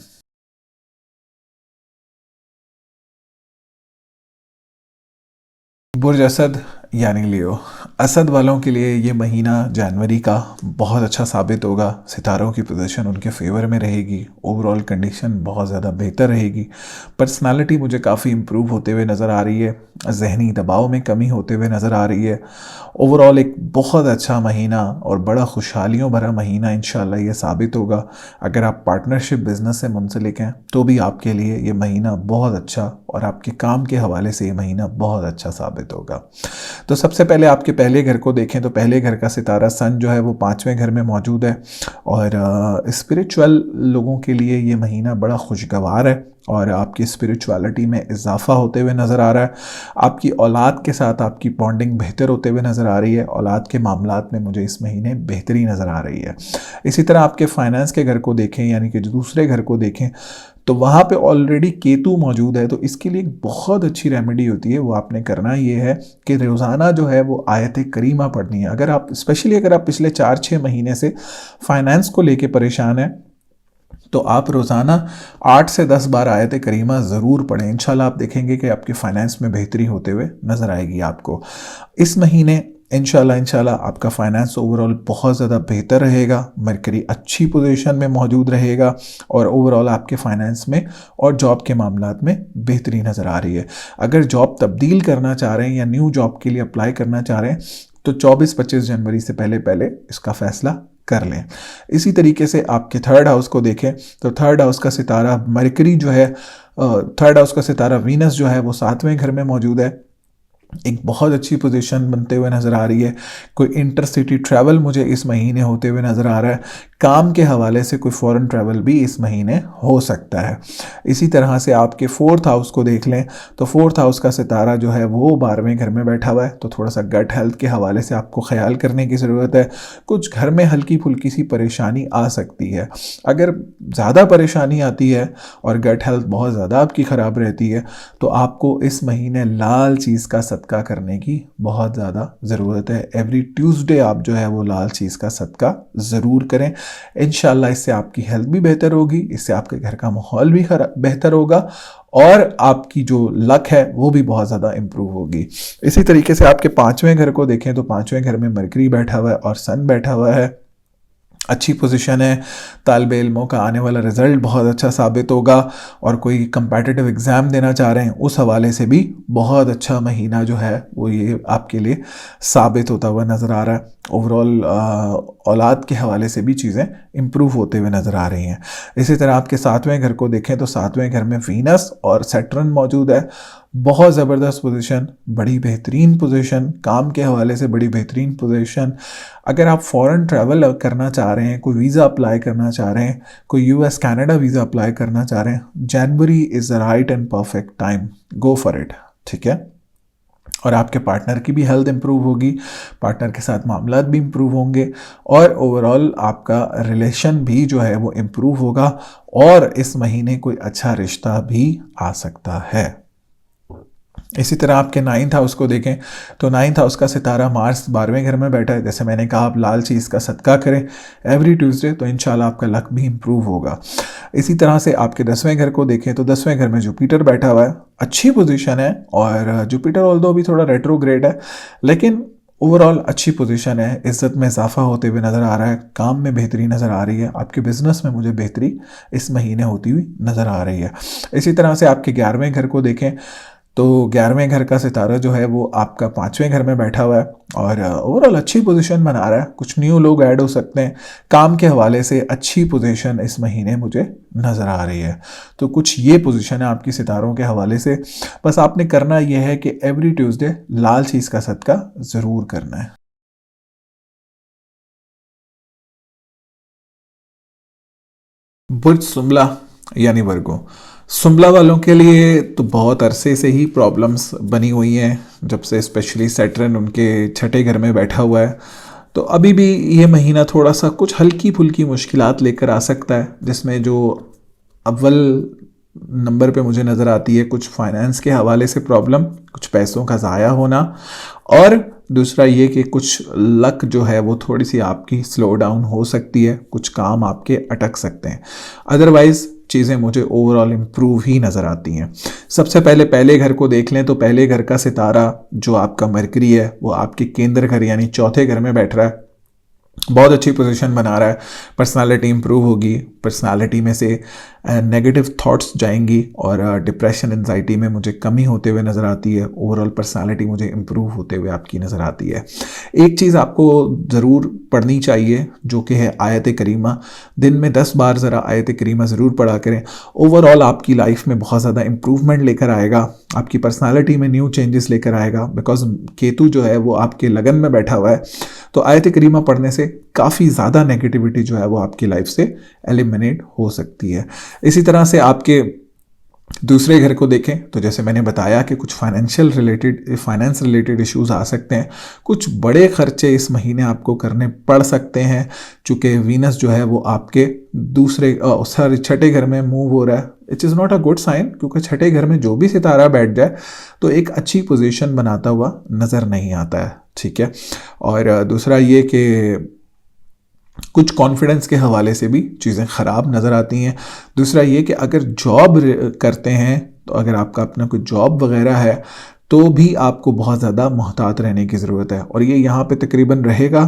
बुर्ज असद यानी लियो, असद वालों के लिए ये महीना जनवरी का बहुत अच्छा साबित होगा। सितारों की पोजीशन उनके फेवर में रहेगी, ओवरऑल कंडीशन बहुत ज़्यादा बेहतर रहेगी, पर्सनालिटी मुझे काफ़ी इम्प्रूव होते हुए नज़र आ रही है, जहनी दबाव में कमी होते हुए नज़र आ रही है। ओवरऑल एक बहुत अच्छा महीना और बड़ा खुशहालियों भरा महीना इंशाल्लाह ये साबित होगा। अगर आप पार्टनरशिप बिजनेस से मुंसलिक हैं तो भी आपके लिए ये महीना बहुत अच्छा, और आपके काम के हवाले से ये महीना बहुत अच्छा साबित होगा। तो सबसे पहले आपके पहले घर को देखें तो पहले घर का सितारा सन जो है वो 5वें घर में मौजूद है, और स्पिरिचुअल लोगों के लिए ये महीना बड़ा खुशगवार है और आपकी स्पिरिचुअलिटी में इजाफा होते हुए नज़र आ रहा है। आपकी औलाद के साथ आपकी बॉन्डिंग बेहतर होते हुए नज़र आ रही है। औलाद के मामलात में मुझे इस महीने बेहतरी नज़र आ रही है। इसी तरह आपके फाइनेंस के घर को देखें, यानी कि जो दूसरे घर को देखें, तो वहाँ पे ऑलरेडी केतु मौजूद है, तो इसके लिए एक बहुत अच्छी रेमेडी होती है। वो आपने करना ये है कि रोज़ाना जो है वो आयत करीमा पढ़नी है। अगर आप स्पेशली अगर आप पिछले 4-6 महीने से फाइनेंस को लेके परेशान हैं, तो आप रोज़ाना 8 से 10 बार आयत करीमा ज़रूर पढ़ें। इंशाल्लाह आप देखेंगे कि आपके फाइनेंस में बेहतरी होते हुए नज़र आएगी आपको। इस महीने इंशाल्लाह आपका फाइनेंस ओवरऑल बहुत ज़्यादा बेहतर रहेगा, मरकरी अच्छी पोजीशन में मौजूद रहेगा, और ओवरऑल आपके फाइनेंस में और जॉब के मामलात में बेहतरी नज़र आ रही है। अगर जॉब तब्दील करना चाह रहे हैं या न्यू जॉब के लिए अप्लाई करना चाह रहे हैं, तो 24-25 जनवरी से पहले पहले इसका फ़ैसला कर लें। इसी तरीके से आपके 3rd हाउस को देखें तो 3rd हाउस का सितारा मरकरी जो है, 3rd हाउस का सितारा वीनस जो है वो 7वें घर में मौजूद है। एक बहुत अच्छी पोजीशन बनते हुए नज़र आ रही है। कोई इंटरसिटी ट्रैवल मुझे इस महीने होते हुए नज़र आ रहा है। काम के हवाले से कोई फॉरेन ट्रैवल भी इस महीने हो सकता है। इसी तरह से आपके 4th हाउस को देख लें तो 4th हाउस का सितारा जो है वो 12वें घर में बैठा हुआ है, तो थोड़ा सा गट हेल्थ के हवाले से आपको ख्याल करने की ज़रूरत है। कुछ घर में हल्की फुल्की सी परेशानी आ सकती है। अगर ज़्यादा परेशानी आती है और गट हेल्थ बहुत ज़्यादा आपकी ख़राब रहती है, तो आपको इस महीने लाल चीज़ का सदका करने की बहुत ज़्यादा ज़रूरत है। एवरी ट्यूसडे आप जो है वो लाल चीज़ का सदका ज़रूर करें। इंशाल्लाह इससे आपकी हेल्थ भी बेहतर होगी, इससे आपके घर का माहौल भी बेहतर होगा, और आपकी जो लक है वो भी बहुत ज़्यादा इम्प्रूव होगी। इसी तरीके से आपके 5वें घर को देखें तो 5वें घर में मरकरी बैठा हुआ है और सन बैठा हुआ है। अच्छी पोजीशन है। तालिब इल्मों का आने वाला रिज़ल्ट बहुत अच्छा साबित होगा, और कोई कंपेटिटिव एग्ज़ाम देना चाह रहे हैं उस हवाले से भी बहुत अच्छा महीना जो है वो ये आपके लिए साबित होता हुआ नज़र आ रहा है। ओवरऑल औलाद के हवाले से भी चीज़ें इम्प्रूव होते हुए नज़र आ रही हैं। इसी तरह आपके 7वें घर को देखें तो 7वें घर में वीनस और सैटर्न मौजूद है। बहुत ज़बरदस्त पोजीशन, बड़ी बेहतरीन पोजीशन, काम के हवाले से बड़ी बेहतरीन पोजीशन। अगर आप फ़ॉरेन ट्रैवल करना चाह चाह रहे हैं, कोई वीज़ा अप्लाई करना चाह रहे हैं, कोई यूएस कनाडा वीज़ा अप्लाई करना चाह रहे हैं, जनवरी is the right and perfect time, go for it. ठीक है, और आपके पार्टनर की भी हेल्थ इंप्रूव होगी, पार्टनर के साथ मामलात भी इंप्रूव होंगे, और ओवरऑल आपका रिलेशन भी जो है वो इंप्रूव होगा, और इस महीने कोई अच्छा रिश्ता भी आ सकता है। इसी तरह आपके 9th हाउस को देखें तो 9th हाउस का सितारा मार्स 12वें घर में बैठा है। जैसे मैंने कहा, आप लाल चीज़ का सदका करें एवरी ट्यूसडे, तो इंशाल्लाह आपका लक भी इंप्रूव होगा। इसी तरह से आपके 10वें घर को देखें तो 10वें घर में जुपिटर बैठा हुआ है, अच्छी पोजीशन है, और जुपिटर ऑल्दो अभी थोड़ा रेट्रोग्रेड है, लेकिन ओवरऑल अच्छी पोजीशन है, इज्जत में इजाफा होते हुए नज़र आ रहा है, काम में बेहतरी नज़र आ रही है, आपके बिजनेस में मुझे बेहतरी इस महीने होती हुई नज़र आ रही है। इसी तरह से आपके 11वें घर को देखें तो 11वें घर का सितारा जो है वो आपका 5वें घर में बैठा हुआ है, और ओवरऑल अच्छी पोजीशन बना रहा है, कुछ न्यू लोग ऐड हो सकते हैं, काम के हवाले से अच्छी पोजीशन इस महीने मुझे नज़र आ रही है। तो कुछ ये पोजीशन है आपकी सितारों के हवाले से। बस आपने करना यह है कि एवरी ट्यूसडे लाल चीज़ का सदका ज़रूर करना है। बुर्ज सुम्बला यानी वर्गो, सुम्बला वालों के लिए तो बहुत अरसे से ही प्रॉब्लम्स बनी हुई हैं, जब से स्पेशली सैटर्न उनके छठे घर में बैठा हुआ है। तो अभी भी ये महीना थोड़ा सा कुछ हल्की फुल्की मुश्किलात लेकर आ सकता है, जिसमें जो अव्वल नंबर पे मुझे नज़र आती है कुछ फाइनेंस के हवाले से प्रॉब्लम, कुछ पैसों का ज़ाया होना, और दूसरा ये कि कुछ लक जो है वो थोड़ी सी आपकी स्लो डाउन हो सकती है, कुछ काम आपके अटक सकते हैं। अदरवाइज़ चीज़ें मुझे ओवरऑल इम्प्रूव ही नज़र आती हैं। सबसे पहले पहले घर को देख लें तो पहले घर का सितारा जो आपका मरकरी है वो आपके केंद्र घर यानी चौथे घर में बैठ रहा है, बहुत अच्छी पोजीशन बना रहा है, पर्सनालिटी इंप्रूव होगी, पर्सनालिटी में से नेगेटिव थॉट्स जाएंगी, और डिप्रेशन एंजाइटी में मुझे कमी होते हुए नज़र आती है, ओवरऑल पर्सनालिटी मुझे इंप्रूव होते हुए आपकी नज़र आती है। एक चीज़ आपको ज़रूर पढ़नी चाहिए जो कि है आयत करीमा, दिन में 10 बार ज़रा आयत करीमा ज़रूर पढ़ा करें, ओवरऑल आपकी लाइफ में बहुत ज़्यादा इंप्रूवमेंट लेकर आएगा, आपकी पर्सनालिटी में न्यू चेंजेस लेकर आएगा, बिकॉज केतु जो है वो आपके लगन में बैठा हुआ है। तो आयत करीमा पढ़ने से काफ़ी ज़्यादा नेगेटिविटी जो है वो आपकी लाइफ से एलिमिनेट हो सकती है। इसी तरह से आपके दूसरे घर को देखें तो जैसे मैंने बताया कि कुछ फाइनेंस रिलेटेड इश्यूज आ सकते हैं, कुछ बड़े खर्चे इस महीने आपको करने पड़ सकते हैं, चूँकि वीनस जो है वो आपके छठे घर में मूव हो रहा है। It is not a good sign, क्योंकि छठे घर में जो भी सितारा बैठ जाए तो एक अच्छी पोजीशन बनाता हुआ नज़र नहीं आता है। ठीक है, और दूसरा ये कि कुछ कॉन्फिडेंस के हवाले से भी चीज़ें ख़राब नज़र आती हैं। दूसरा ये कि अगर जॉब करते हैं तो अगर आपका अपना कोई जॉब वगैरह है तो भी आपको बहुत ज़्यादा मोहतात रहने की ज़रूरत है, और ये यहाँ पे तकरीबन रहेगा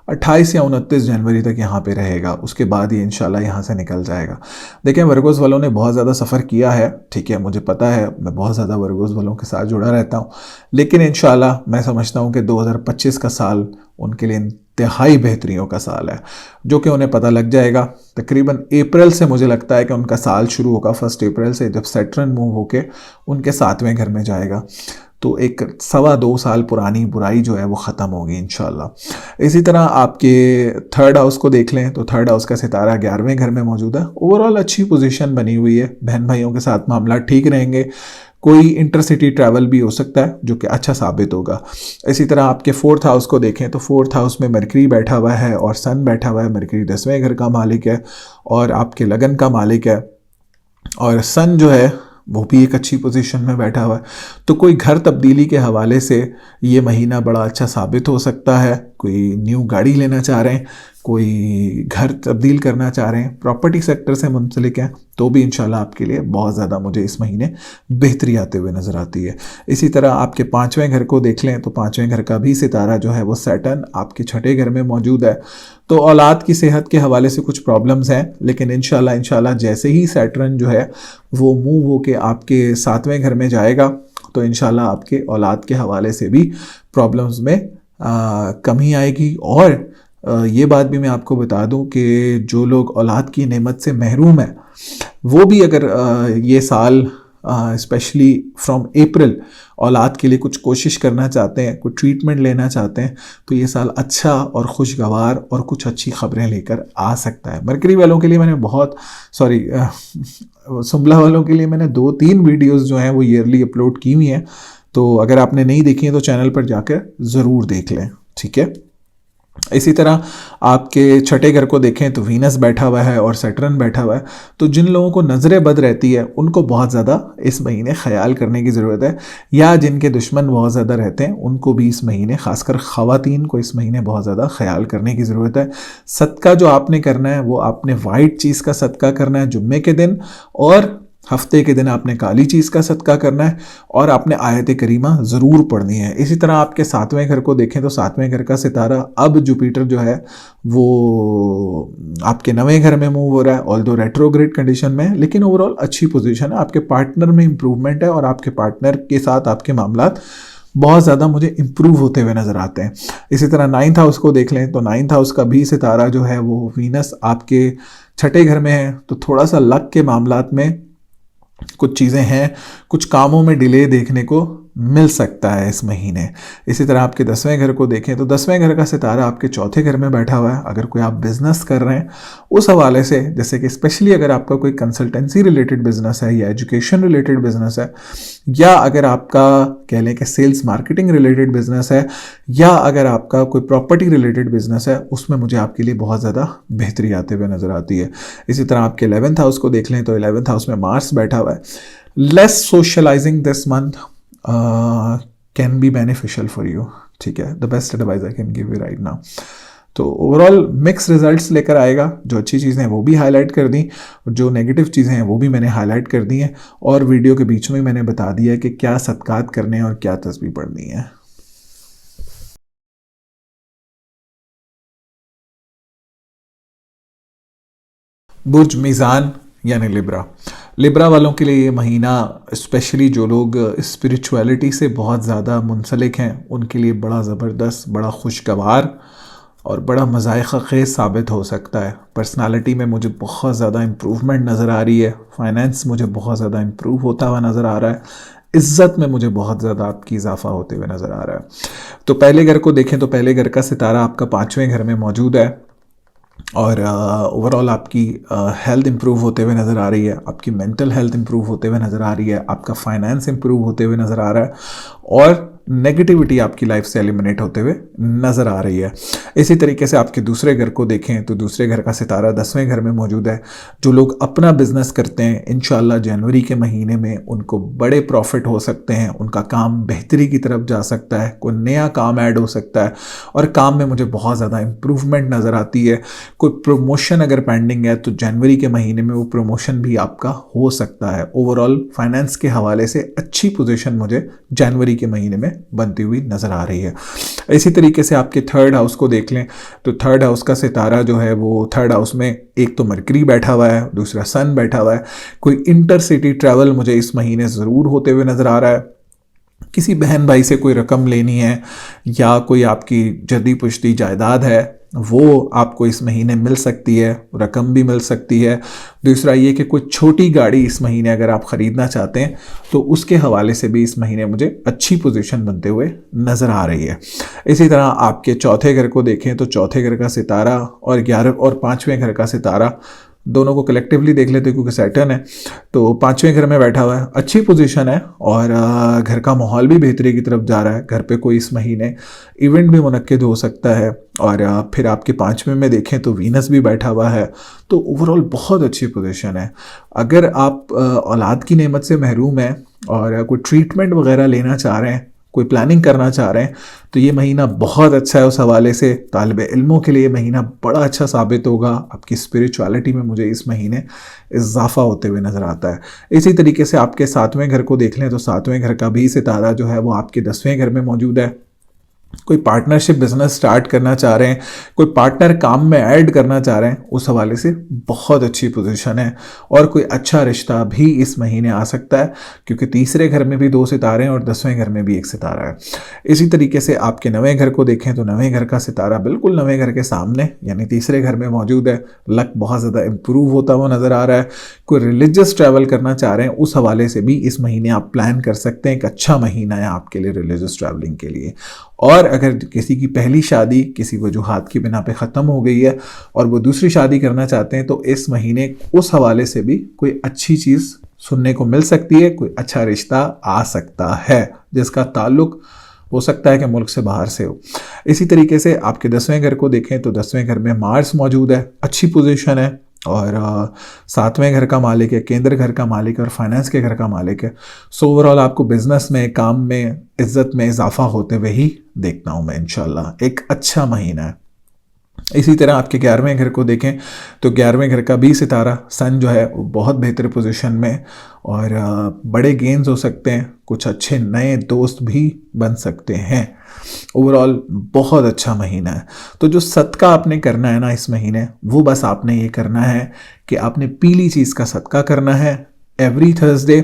28 या 29 जनवरी तक यहाँ पे रहेगा, उसके बाद ये इंशाल्लाह यहाँ से निकल जाएगा। देखें, वर्गोस वालों ने बहुत ज़्यादा सफ़र किया है, ठीक है, मुझे पता है, मैं बहुत ज़्यादा वर्गोस वालों के साथ जुड़ा रहता हूँ, लेकिन इंशाल्लाह मैं समझता हूँ कि 2025 का साल उनके लिए इंतहाई बेहतरियों का साल है, जो कि उन्हें पता लग जाएगा तकरीबन अप्रैल से। मुझे लगता है कि उनका साल शुरू होगा 1 अप्रैल से, जब सैटर्न मूव होके उनके 7वें घर में जाएगा, तो एक 2.25 साल पुरानी बुराई जो है वो ख़त्म होगी इंशाल्लाह। इसी तरह आपके 3rd हाउस को देख लें तो 3rd हाउस का सितारा 11वें घर में मौजूद है, ओवरऑल अच्छी पोजीशन बनी हुई है, बहन भाइयों के साथ मामला ठीक रहेंगे, कोई इंटरसिटी ट्रैवल भी हो सकता है जो कि अच्छा साबित होगा। इसी तरह आपके 4th हाउस को देखें तो 4th हाउस में मरकरी बैठा हुआ है और सन बैठा हुआ है। मरकरी 10वें घर का मालिक है और आपके लगन का मालिक है, और सन जो है वो भी एक अच्छी पोजीशन में बैठा हुआ है। तो कोई घर तब्दीली के हवाले से ये महीना बड़ा अच्छा साबित हो सकता है। कोई न्यू गाड़ी लेना चाह रहे हैं, कोई घर तब्दील करना चाह रहे हैं, प्रॉपर्टी सेक्टर से मुंसलिक हैं, तो भी इंशाल्लाह आपके लिए बहुत ज़्यादा मुझे इस महीने बेहतरी आते हुए नज़र आती है। इसी तरह आपके 5वें घर को देख लें तो 5वें घर का भी सितारा जो है वो सैटर्न आपके छठे घर में मौजूद है। तो औलाद की सेहत के हवाले से कुछ प्रॉब्लम्स हैं, लेकिन इंशाल्लाह जैसे ही सैटर्न जो है वो मूव होके आपके 7वें घर में जाएगा तो इंशाल्लाह आपके औलाद के हवाले से भी प्रॉब्लम्स में कमी आएगी। और ये बात भी मैं आपको बता दूं कि जो लोग औलाद की नेमत से महरूम है वो भी अगर ये साल स्पेशली फ्रॉम अप्रैल औलाद के लिए कुछ कोशिश करना चाहते हैं, कुछ ट्रीटमेंट लेना चाहते हैं, तो ये साल अच्छा और खुशगवार और कुछ अच्छी खबरें लेकर आ सकता है। मरकरी वालों के लिए मैंने सुंबला वालों के लिए मैंने 2-3 वीडियोस जो हैं वो ईयरली अपलोड की हुई हैं, तो अगर आपने नहीं देखी हैं तो चैनल पर जाकर ज़रूर देख लें, ठीक है। इसी तरह आपके छठे घर को देखें तो वीनस बैठा हुआ है और सैटर्न बैठा हुआ है, तो जिन लोगों को नज़रें बद रहती है उनको बहुत ज़्यादा इस महीने ख्याल करने की ज़रूरत है, या जिनके दुश्मन बहुत ज़्यादा रहते हैं उनको भी इस महीने, खासकर ख़वातीन को इस महीने बहुत ज़्यादा ख्याल करने की ज़रूरत है। सदका जो आपने करना है वो आपने वाइट चीज़ का सदका करना है जुम्मे के दिन, और हफ्ते के दिन आपने काली चीज़ का सदका करना है, और आपने आयत करीमा ज़रूर पढ़नी है। इसी तरह आपके 7वें घर को देखें तो 7वें घर का सितारा, अब जुपिटर जो है वो आपके 9वें घर में मूव हो रहा है, ऑल्दो रेट्रोग्रेड कंडीशन में है, लेकिन ओवरऑल अच्छी पोजीशन है। आपके पार्टनर में इंप्रूवमेंट है और आपके पार्टनर के साथ आपके मामलात बहुत ज़्यादा मुझे इंप्रूव होते हुए नज़र आते हैं। इसी तरह 9th हाउस को देख लें तो 9th हाउस का भी सितारा जो है वो वीनस आपके छठे घर में है, तो थोड़ा सा लक के मामलात में कुछ चीज़ें हैं, कुछ कामों में डिले देखने को मिल सकता है इस महीने। इसी तरह आपके 10वें घर को देखें तो 10वें घर का सितारा आपके चौथे घर में बैठा हुआ है। अगर कोई आप बिज़नेस कर रहे हैं उस हवाले से, जैसे कि स्पेशली अगर आपका कोई कंसल्टेंसी रिलेटेड बिजनेस है या एजुकेशन रिलेटेड बिजनेस है, या अगर आपका कह लें कि सेल्स मार्केटिंग रिलेटेड बिजनेस है, या अगर आपका कोई प्रॉपर्टी रिलेटेड बिजनेस है, उसमें मुझे आपके लिए बहुत ज़्यादा बेहतरी आते हुए नज़र आती है। इसी तरह आपके 11th हाउस को देख लें तो 11th हाउस में मार्स बैठा हुआ है। Less socialising this month can be beneficial for you, ठीक है, the best advice I can give you right now. तो ओवरऑल मिक्स रिजल्ट्स लेकर आएगा। जो अच्छी चीज़ें हैं वो भी हाईलाइट कर दी, और जो नेगेटिव चीज़ें हैं वो भी मैंने हाईलाइट कर दी हैं, और वीडियो के बीच में मैंने बता दिया है कि क्या सदकात करने हैं और क्या तस्बीह पढ़नी है। बुर्ज मीज़ान यानी लिब्रा वालों के लिए ये महीना, स्पेशली जो लोग स्पिरिचुअलिटी से बहुत ज़्यादा मुंसलिक हैं, उनके लिए बड़ा ज़बरदस्त, बड़ा खुशगवार और बड़ा मज़ाइक़ा ख़ेज़ साबित हो सकता है। पर्सनालिटी में मुझे बहुत ज़्यादा इम्प्रूवमेंट नज़र आ रही है, फाइनेंस मुझे बहुत ज़्यादा इम्प्रूव होता हुआ नज़र आ रहा है, इज़्ज़त में मुझे बहुत ज़्यादा आपकी इजाफा होते हुए नज़र आ रहा है। तो पहले घर को देखें तो पहले घर का सितारा आपका 5वें घर में मौजूद है, और ओवरऑल आपकी हेल्थ इंप्रूव होते हुए नज़र आ रही है, आपकी मेंटल हेल्थ इंप्रूव होते हुए नज़र आ रही है, आपका फाइनेंस इंप्रूव होते हुए नज़र आ रहा है, और नेगेटिविटी आपकी लाइफ से एलिमिनेट होते हुए नज़र आ रही है। इसी तरीके से आपके दूसरे घर को देखें तो दूसरे घर का सितारा 10वें घर में मौजूद है। जो लोग अपना बिजनेस करते हैं, इंशाल्लाह जनवरी के महीने में उनको बड़े प्रॉफिट हो सकते हैं, उनका काम बेहतरी की तरफ जा सकता है, कोई नया काम ऐड हो सकता है, और काम में मुझे बहुत ज़्यादा इम्प्रूवमेंट नज़र आती है। कोई प्रमोशन अगर पेंडिंग है तो जनवरी के महीने में वो प्रमोशन भी आपका हो सकता है। ओवरऑल फाइनेंस के हवाले से अच्छी पोजीशन मुझे जनवरी के महीने में बनती हुई नज़र आ रही है। इसी तरीके से आपके 3rd हाउस को देख लें तो 3rd हाउस का सितारा जो है वो 3rd हाउस में एक तो मरकरी बैठा हुआ है, दूसरा सन बैठा हुआ है। कोई इंटरसिटी ट्रैवल मुझे इस महीने ज़रूर होते हुए नज़र आ रहा है। किसी बहन भाई से कोई रकम लेनी है, या कोई आपकी जदी पुश्ती जायदाद है वो आपको इस महीने मिल सकती है, रकम भी मिल सकती है। दूसरा ये कि कोई छोटी गाड़ी इस महीने अगर आप ख़रीदना चाहते हैं तो उसके हवाले से भी इस महीने मुझे अच्छी पोजीशन बनते हुए नज़र आ रही है। इसी तरह आपके चौथे घर को देखें तो चौथे घर का सितारा और 11 और 5वें घर का सितारा, दोनों को कलेक्टिवली देख लेते हैं क्योंकि सैटर्न है, तो 5वें घर में बैठा हुआ है, अच्छी पोजीशन है, और घर का माहौल भी बेहतरी की तरफ जा रहा है। घर पे कोई इस महीने इवेंट भी मुनक्किद हो सकता है। और फिर आपके 5वें में देखें तो वीनस भी बैठा हुआ है, तो ओवरऑल बहुत अच्छी पोजीशन है। अगर आप औलाद की नेमत से महरूम हैं और कोई ट्रीटमेंट वगैरह लेना चाह रहे हैं, कोई प्लानिंग करना चाह रहे हैं, तो ये महीना बहुत अच्छा है उस हवाले से। तालिब इल्मों के लिए ये महीना बड़ा अच्छा साबित होगा। आपकी स्पिरिचुअलिटी में मुझे इस महीने इजाफा होते हुए नज़र आता है। इसी तरीके से आपके 7वें घर को देख लें तो 7वें घर का भी सितारा जो है वो आपके 10वें घर में मौजूद है। कोई पार्टनरशिप बिजनेस स्टार्ट करना चाह रहे हैं, कोई पार्टनर काम में ऐड करना चाह रहे हैं, उस हवाले से बहुत अच्छी पोजीशन है। और कोई अच्छा रिश्ता भी इस महीने आ सकता है, क्योंकि तीसरे घर में भी 2 सितारे हैं और 10वें घर में भी 1 सितारा है। इसी तरीके से आपके 9वें घर को देखें तो 9वें घर का सितारा बिल्कुल 9वें घर के सामने यानी तीसरे घर में मौजूद है। लक बहुत ज़्यादा इंप्रूव होता हुआ नज़र आ रहा है। कोई रिलीजियस ट्रैवल करना चाह रहे हैं, उस हवाले से भी इस महीने आप प्लान कर सकते हैं। एक अच्छा महीना है आपके लिए रिलीजियस ट्रैवलिंग के लिए। और अगर किसी की पहली शादी किसी वजूहात की बिना पे ख़त्म हो गई है और वो दूसरी शादी करना चाहते हैं, तो इस महीने उस हवाले से भी कोई अच्छी चीज़ सुनने को मिल सकती है। कोई अच्छा रिश्ता आ सकता है जिसका ताल्लुक हो सकता है कि मुल्क से बाहर से हो। इसी तरीके से आपके 10वें घर को देखें तो 10वें घर में मार्स मौजूद है, अच्छी पोजीशन है। और 7वें घर का मालिक है, केंद्र घर का मालिक है और फाइनेंस के घर का मालिक है। सो ओवरऑल आपको बिजनेस में, काम में, इज्जत में इजाफा होते हुए ही देखना हूँ मैं इंशाल्लाह। एक अच्छा महीना है। इसी तरह आपके 11वें घर को देखें तो 11वें घर का भी सितारा सन जो है वो बहुत बेहतर पोजीशन में। और बड़े गेन्स हो सकते हैं, कुछ अच्छे नए दोस्त भी बन सकते हैं। ओवरऑल बहुत अच्छा महीना है। तो जो सदका आपने करना है ना इस महीने, वो बस आपने ये करना है कि आपने पीली चीज़ का सदका करना है एवरी थर्सडे।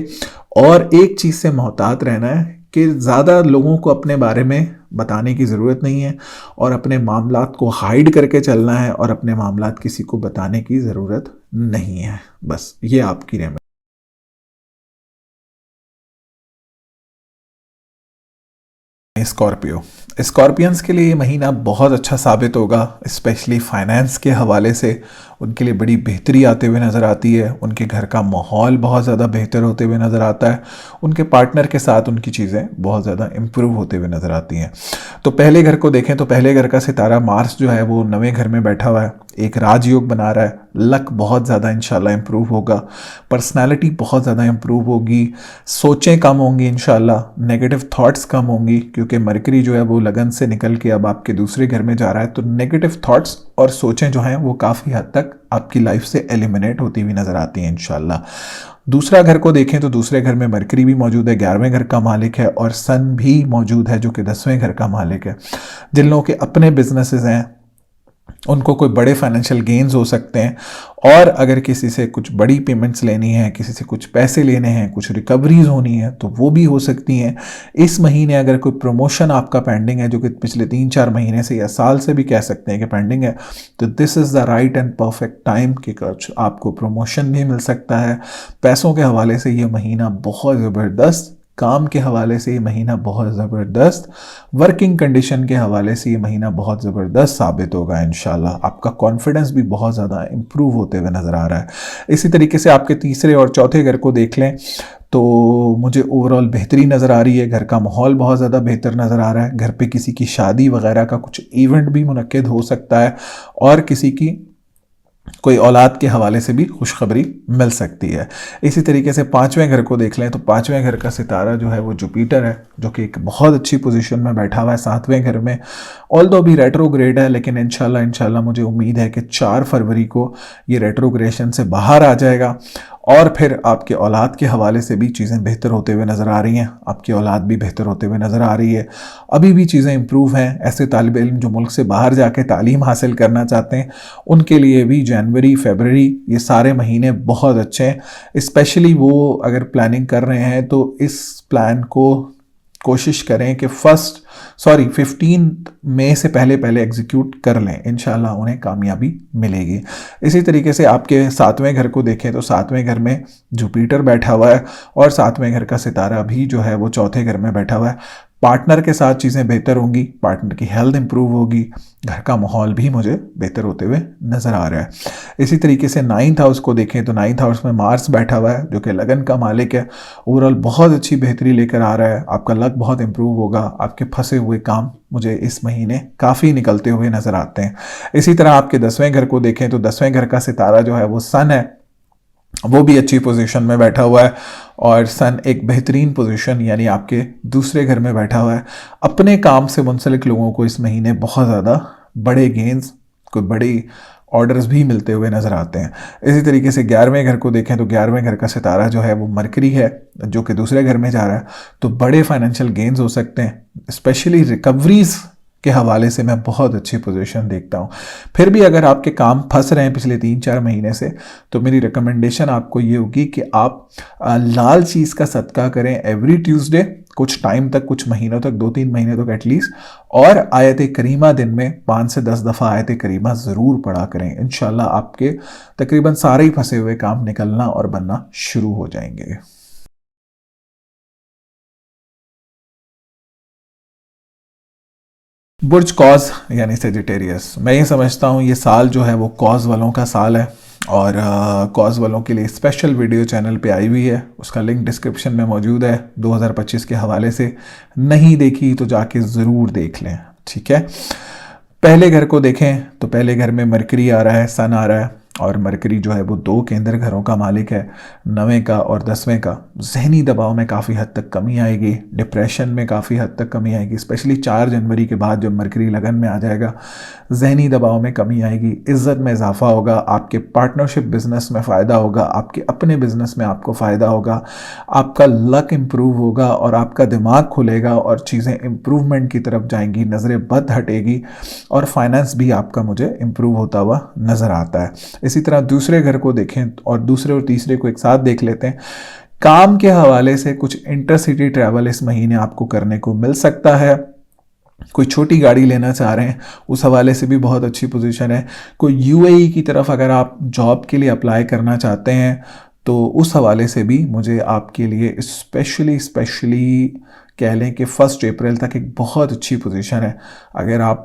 और एक चीज़ से मोहतात रहना है कि ज़्यादा लोगों को अपने बारे में बताने की ज़रूरत नहीं है और अपने मामलात को हाइड करके चलना है और अपने मामलात किसी को बताने की ज़रूरत नहीं है। बस ये आपकी रेमेडी। स्कॉर्पियो, स्कॉर्पियंस के लिए ये महीना बहुत अच्छा साबित होगा, स्पेशली फाइनेंस के हवाले से उनके लिए बड़ी बेहतरी आते हुए नज़र आती है। उनके घर का माहौल बहुत ज़्यादा बेहतर होते हुए नज़र आता है। उनके पार्टनर के साथ उनकी चीज़ें बहुत ज़्यादा इम्प्रूव होते हुए नज़र आती हैं। तो पहले घर को देखें तो पहले घर का सितारा मार्स जो है वो 9वें घर में बैठा हुआ है, एक राजयोग बना रहा है। लक बहुत ज़्यादा इंशाल्लाह इम्प्रूव होगा, पर्सनैलिटी बहुत ज़्यादा इम्प्रूव होगी, सोचें कम होंगी इंशाल्लाह, नेगेटिव थॉट्स कम होंगी, क्योंकि मरकरी जो है वो लगन से निकल के अब आपके दूसरे घर में जा रहा है। तो नेगेटिव थॉट्स और सोचें जो हैं वो काफ़ी हद तक आपकी लाइफ से एलिमिनेट होती हुई नज़र आती हैं इंशाल्लाह। दूसरा घर को देखें तो दूसरे घर में मरकरी भी मौजूद है, 11वें घर का मालिक है, और सन भी मौजूद है जो कि 10वें घर का मालिक है। जिन लोगों के अपने बिजनेसेस हैं उनको कोई बड़े फाइनेंशियल गेन्स हो सकते हैं। और अगर किसी से कुछ बड़ी पेमेंट्स लेनी है, किसी से कुछ पैसे लेने हैं, कुछ रिकवरीज होनी है, तो वो भी हो सकती हैं इस महीने। अगर कोई प्रमोशन आपका पेंडिंग है जो कि पिछले 3-4 महीने से या साल से भी कह सकते हैं कि पेंडिंग है, तो this is the right and perfect time कि कुछ आपको प्रमोशन भी मिल सकता है। पैसों के हवाले से ये महीना बहुत ज़बरदस्त, काम के हवाले से ये महीना बहुत ज़बरदस्त, वर्किंग कंडीशन के हवाले से ये महीना बहुत ज़बरदस्त साबित होगा इंशाल्लाह। आपका कॉन्फिडेंस भी बहुत ज़्यादा इम्प्रूव होते हुए नज़र आ रहा है। इसी तरीके से आपके तीसरे और चौथे घर को देख लें तो मुझे ओवरऑल बेहतरी नज़र आ रही है। घर का माहौल बहुत ज़्यादा बेहतर नज़र आ रहा है। घर पे किसी की शादी वगैरह का कुछ इवेंट भी मुनक्किद हो सकता है और किसी की कोई औलाद के हवाले से भी खुशखबरी मिल सकती है। इसी तरीके से 5वें घर को देख लें तो 5वें घर का सितारा जो है वो जुपिटर है, जो कि एक बहुत अच्छी पोजीशन में बैठा हुआ है 7वें घर में। ऑल्दो भी रेट्रोग्रेड है, लेकिन इंशाल्लाह मुझे उम्मीद है कि 4 फरवरी को ये रेट्रोग्रेशन से बाहर आ जाएगा और फिर आपके औलाद के हवाले से भी चीज़ें बेहतर होते हुए नज़र आ रही हैं। आपकी औलाद भी बेहतर होते हुए नज़र आ रही है। अभी भी चीज़ें इम्प्रूव हैं। ऐसे तालिब इल्म जो मुल्क से बाहर जाके तालीम हासिल करना चाहते हैं उनके लिए भी जनवरी, फरवरी ये सारे महीने बहुत अच्छे हैं। स्पेशली वो अगर प्लानिंग कर रहे हैं तो इस प्लान को कोशिश करें कि 15 मई से पहले एग्जीक्यूट कर लें, इंशाल्लाह उन्हें कामयाबी मिलेगी। इसी तरीके से आपके 7वें घर को देखें तो 7वें घर में जुपिटर बैठा हुआ है और 7वें घर का सितारा भी जो है वो चौथे घर में बैठा हुआ है। पार्टनर के साथ चीज़ें बेहतर होंगी, पार्टनर की हेल्थ इंप्रूव होगी, घर का माहौल भी मुझे बेहतर होते हुए नज़र आ रहा है। इसी तरीके से 9th हाउस को देखें तो 9th हाउस में मार्स बैठा हुआ है जो कि लगन का मालिक है। ओवरऑल बहुत अच्छी बेहतरी लेकर आ रहा है। आपका लक बहुत इंप्रूव होगा। आपके फंसे हुए काम मुझे इस महीने काफ़ी निकलते हुए नज़र आते हैं। इसी तरह आपके 10वें घर को देखें तो 10वें घर का सितारा जो है वो सन है, वो भी अच्छी पोजीशन में बैठा हुआ है और सन एक बेहतरीन पोजीशन यानी आपके दूसरे घर में बैठा हुआ है। अपने काम से मुंसलिक लोगों को इस महीने बहुत ज़्यादा बड़े गेंस, कोई बड़ी ऑर्डर्स भी मिलते हुए नज़र आते हैं। इसी तरीके से 11वें घर को देखें तो 11वें घर का सितारा जो है वो मरकरी है जो कि दूसरे घर में जा रहा है। तो बड़े फाइनेंशियल गेंस हो सकते हैं, स्पेशली रिकवरीज के हवाले से मैं बहुत अच्छी पोजीशन देखता हूँ। फिर भी अगर आपके काम फंस रहे हैं पिछले 3-4 महीने से, तो मेरी रिकमेंडेशन आपको ये होगी कि आप लाल चीज़ का सदका करें एवरी ट्यूसडे, कुछ टाइम तक, कुछ महीनों तक, 2-3 महीने तक एटलीस्ट, और आयत करीमा दिन में 5 से 10 दफ़ा आयत करीमा ज़रूर पढ़ा करें। इंशाल्लाह आपके तकरीबन सारे ही फंसे हुए काम निकलना और बनना शुरू हो जाएंगे। बुर्ज कॉज यानी सेजिटेरियस, मैं ये समझता हूँ ये साल जो है वो कॉज वालों का साल है, और कॉज वालों के लिए स्पेशल वीडियो चैनल पे आई हुई है, उसका लिंक डिस्क्रिप्शन में मौजूद है 2025 के हवाले से। नहीं देखी तो जाके ज़रूर देख लें, ठीक है। पहले घर को देखें तो पहले घर में मरकरी आ रहा है, सन आ रहा है, और मरकरी जो है वो 2 केंद्र घरों का मालिक है, 9वें का और 10वें का। जहनी दबाव में काफ़ी हद तक कमी आएगी, डिप्रेशन में काफ़ी हद तक कमी आएगी, स्पेशली 4 जनवरी के बाद जब मरकरी लगन में आ जाएगा, जहनी दबाव में कमी आएगी, इज़्ज़त में इजाफा होगा, आपके पार्टनरशिप बिजनेस में फ़ायदा होगा, आपके अपने बिजनेस में आपको फ़ायदा होगा, आपका लक इम्प्रूव होगा और आपका दिमाग खुलेगा और चीज़ें इम्प्रूवमेंट की तरफ जाएंगी, नज़रें बद हटेगी, और फाइनेंस भी आपका मुझे इम्प्रूव होता हुआ नज़र आता है। इसी तरह दूसरे घर को देखें और दूसरे और तीसरे को एक साथ देख लेते हैं। काम के हवाले से कुछ इंटरसिटी ट्रैवल इस महीने आपको करने को मिल सकता है। कोई छोटी गाड़ी लेना चाह रहे हैं, उस हवाले से भी बहुत अच्छी पोजीशन है। कोई यूएई की तरफ अगर आप जॉब के लिए अप्लाई करना चाहते हैं, तो उस हवाले से भी मुझे आपके लिए स्पेशली कह लें कि 1 अप्रैल तक एक बहुत अच्छी पोजीशन है। अगर आप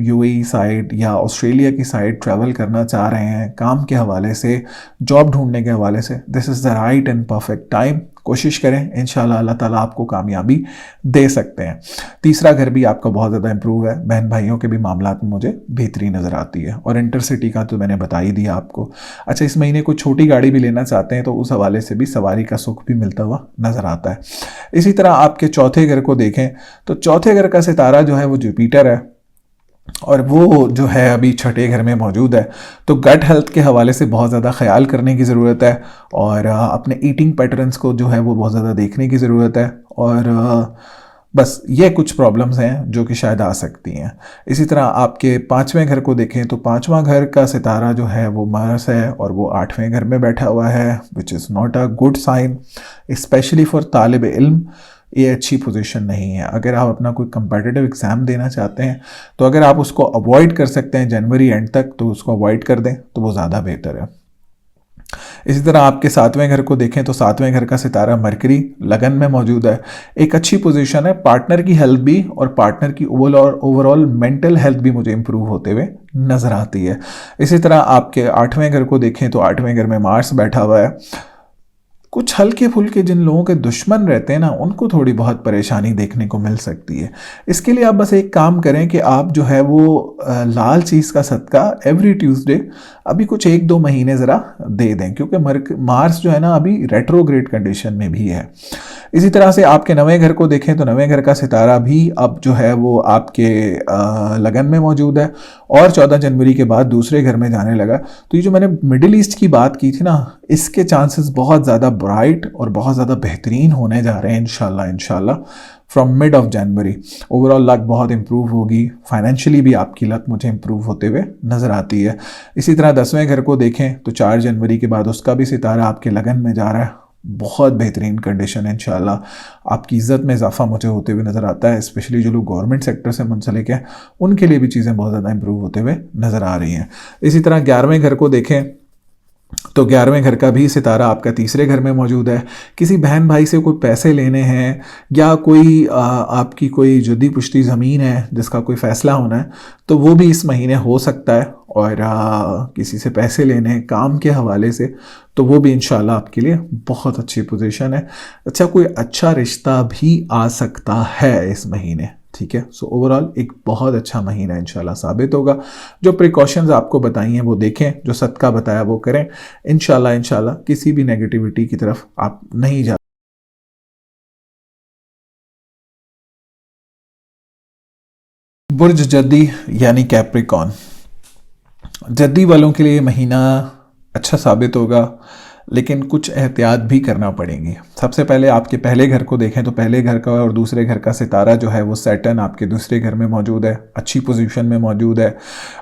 यूएई साइड या ऑस्ट्रेलिया की साइड ट्रैवल करना चाह रहे हैं काम के हवाले से, जॉब ढूंढने के हवाले से, this is the right and perfect time. कोशिश करें, इंशाल्लाह अल्लाह ताला आपको कामयाबी दे सकते हैं। तीसरा घर भी आपका बहुत ज़्यादा इंप्रूव है, बहन भाइयों के भी मामलात में मुझे बेहतरी नज़र आती है, और इंटरसिटी का तो मैंने बता ही दिया आपको। अच्छा, इस महीने कोई छोटी गाड़ी भी लेना चाहते हैं तो उस हवाले से भी सवारी का सुख भी मिलता हुआ नज़र आता है। इसी तरह आपके चौथे घर को देखें तो चौथे घर का सितारा जो है वो जुपिटर है, और वो जो है अभी छठे घर में मौजूद है। तो गट हेल्थ के हवाले से बहुत ज़्यादा ख्याल करने की ज़रूरत है, और अपने ईटिंग पैटर्न्स को जो है वो बहुत ज़्यादा देखने की ज़रूरत है, और बस ये कुछ प्रॉब्लम्स हैं जो कि शायद आ सकती हैं। इसी तरह आपके 5वें घर को देखें तो 5वां घर का सितारा जो है वो मार्स है, और वो 8वें घर में बैठा हुआ है, which is not a good sign, specially for तालिब इल्म। ये अच्छी पोजीशन नहीं है। अगर आप अपना कोई कंपेटिटिव एग्ज़ाम देना चाहते हैं, तो अगर आप उसको अवॉइड कर सकते हैं जनवरी एंड तक, तो उसको अवॉइड कर दें तो वो ज़्यादा बेहतर है। इसी तरह आपके 7वें घर को देखें तो 7वें घर का सितारा मरकरी लगन में मौजूद है, एक अच्छी पोजीशन है। पार्टनर की हेल्थ भी और पार्टनर की ओवरऑल मेंटल हेल्थ भी मुझे इंप्रूव होते हुए नज़र आती है। इसी तरह आपके 8वें घर को देखें तो 8वें घर में मार्स बैठा हुआ है। कुछ हल्के फुल्के जिन लोगों के दुश्मन रहते हैं ना, उनको थोड़ी बहुत परेशानी देखने को मिल सकती है। इसके लिए आप बस एक काम करें कि आप जो है वो लाल चीज़ का सदका एवरी ट्यूसडे अभी कुछ 1-2 महीने ज़रा दे दें, क्योंकि मार्स जो है ना अभी रेट्रोग्रेड कंडीशन में भी है। इसी तरह से आपके 9वें घर को देखें तो 9वें घर का सितारा भी अब जो है वो आपके लगन में मौजूद है, और 14 जनवरी के बाद दूसरे घर में जाने लगा। तो ये जो मैंने मिडिल ईस्ट की बात की थी ना, इसके चांसेस बहुत ज़्यादा ब्राइट और बहुत ज़्यादा बेहतरीन होने जा रहे हैं इंशाल्लाह from mid of January. Overall luck बहुत इंप्रूव होगी, फाइनेंशियली भी आपकी लक मुझे इंप्रूव होते हुए नज़र आती है। इसी तरह 10वें घर को देखें तो 4 जनवरी के बाद उसका भी सितारा आपके लगन में जा रहा है, बहुत बेहतरीन कंडीशन है। इंशाल्लाह आपकी इज़्ज़त में इजाफा मुझे होते हुए नज़र आता है, स्पेशली जो लोग गवर्नमेंट सेक्टर से मुंसलिक हैं उनके लिए भी चीज़ें बहुत ज़्यादा इंप्रूव होते हुए नज़र आ रही हैं। इसी तरह 11वें घर को देखें तो 11वें घर का भी सितारा आपका तीसरे घर में मौजूद है। किसी बहन भाई से कोई पैसे लेने हैं, या कोई आपकी कोई जुदी पुश्ती ज़मीन है जिसका कोई फ़ैसला होना है, तो वो भी इस महीने हो सकता है। और किसी से पैसे लेने हैं काम के हवाले से, तो वो भी इंशाल्लाह आपके लिए बहुत अच्छी पोजीशन है। अच्छा, कोई अच्छा रिश्ता भी आ सकता है इस महीने, ठीक है। सो ओवरऑल एक बहुत अच्छा महीना इंशाल्लाह साबित होगा। जो प्रिकॉशंस आपको बताई हैं वो देखें, जो सदका बताया वो करें। इंशाल्लाह किसी भी नेगेटिविटी की तरफ आप नहीं जा। बुर्ज जद्दी यानी कैप्रिकॉन, जद्दी वालों के लिए महीना अच्छा साबित होगा। लेकिन कुछ एहतियात भी करना पड़ेंगी। सबसे पहले आपके पहले घर को देखें तो पहले घर का और दूसरे घर का सितारा जो है वो सैटर्न आपके दूसरे घर में मौजूद है, अच्छी पोजीशन में मौजूद है,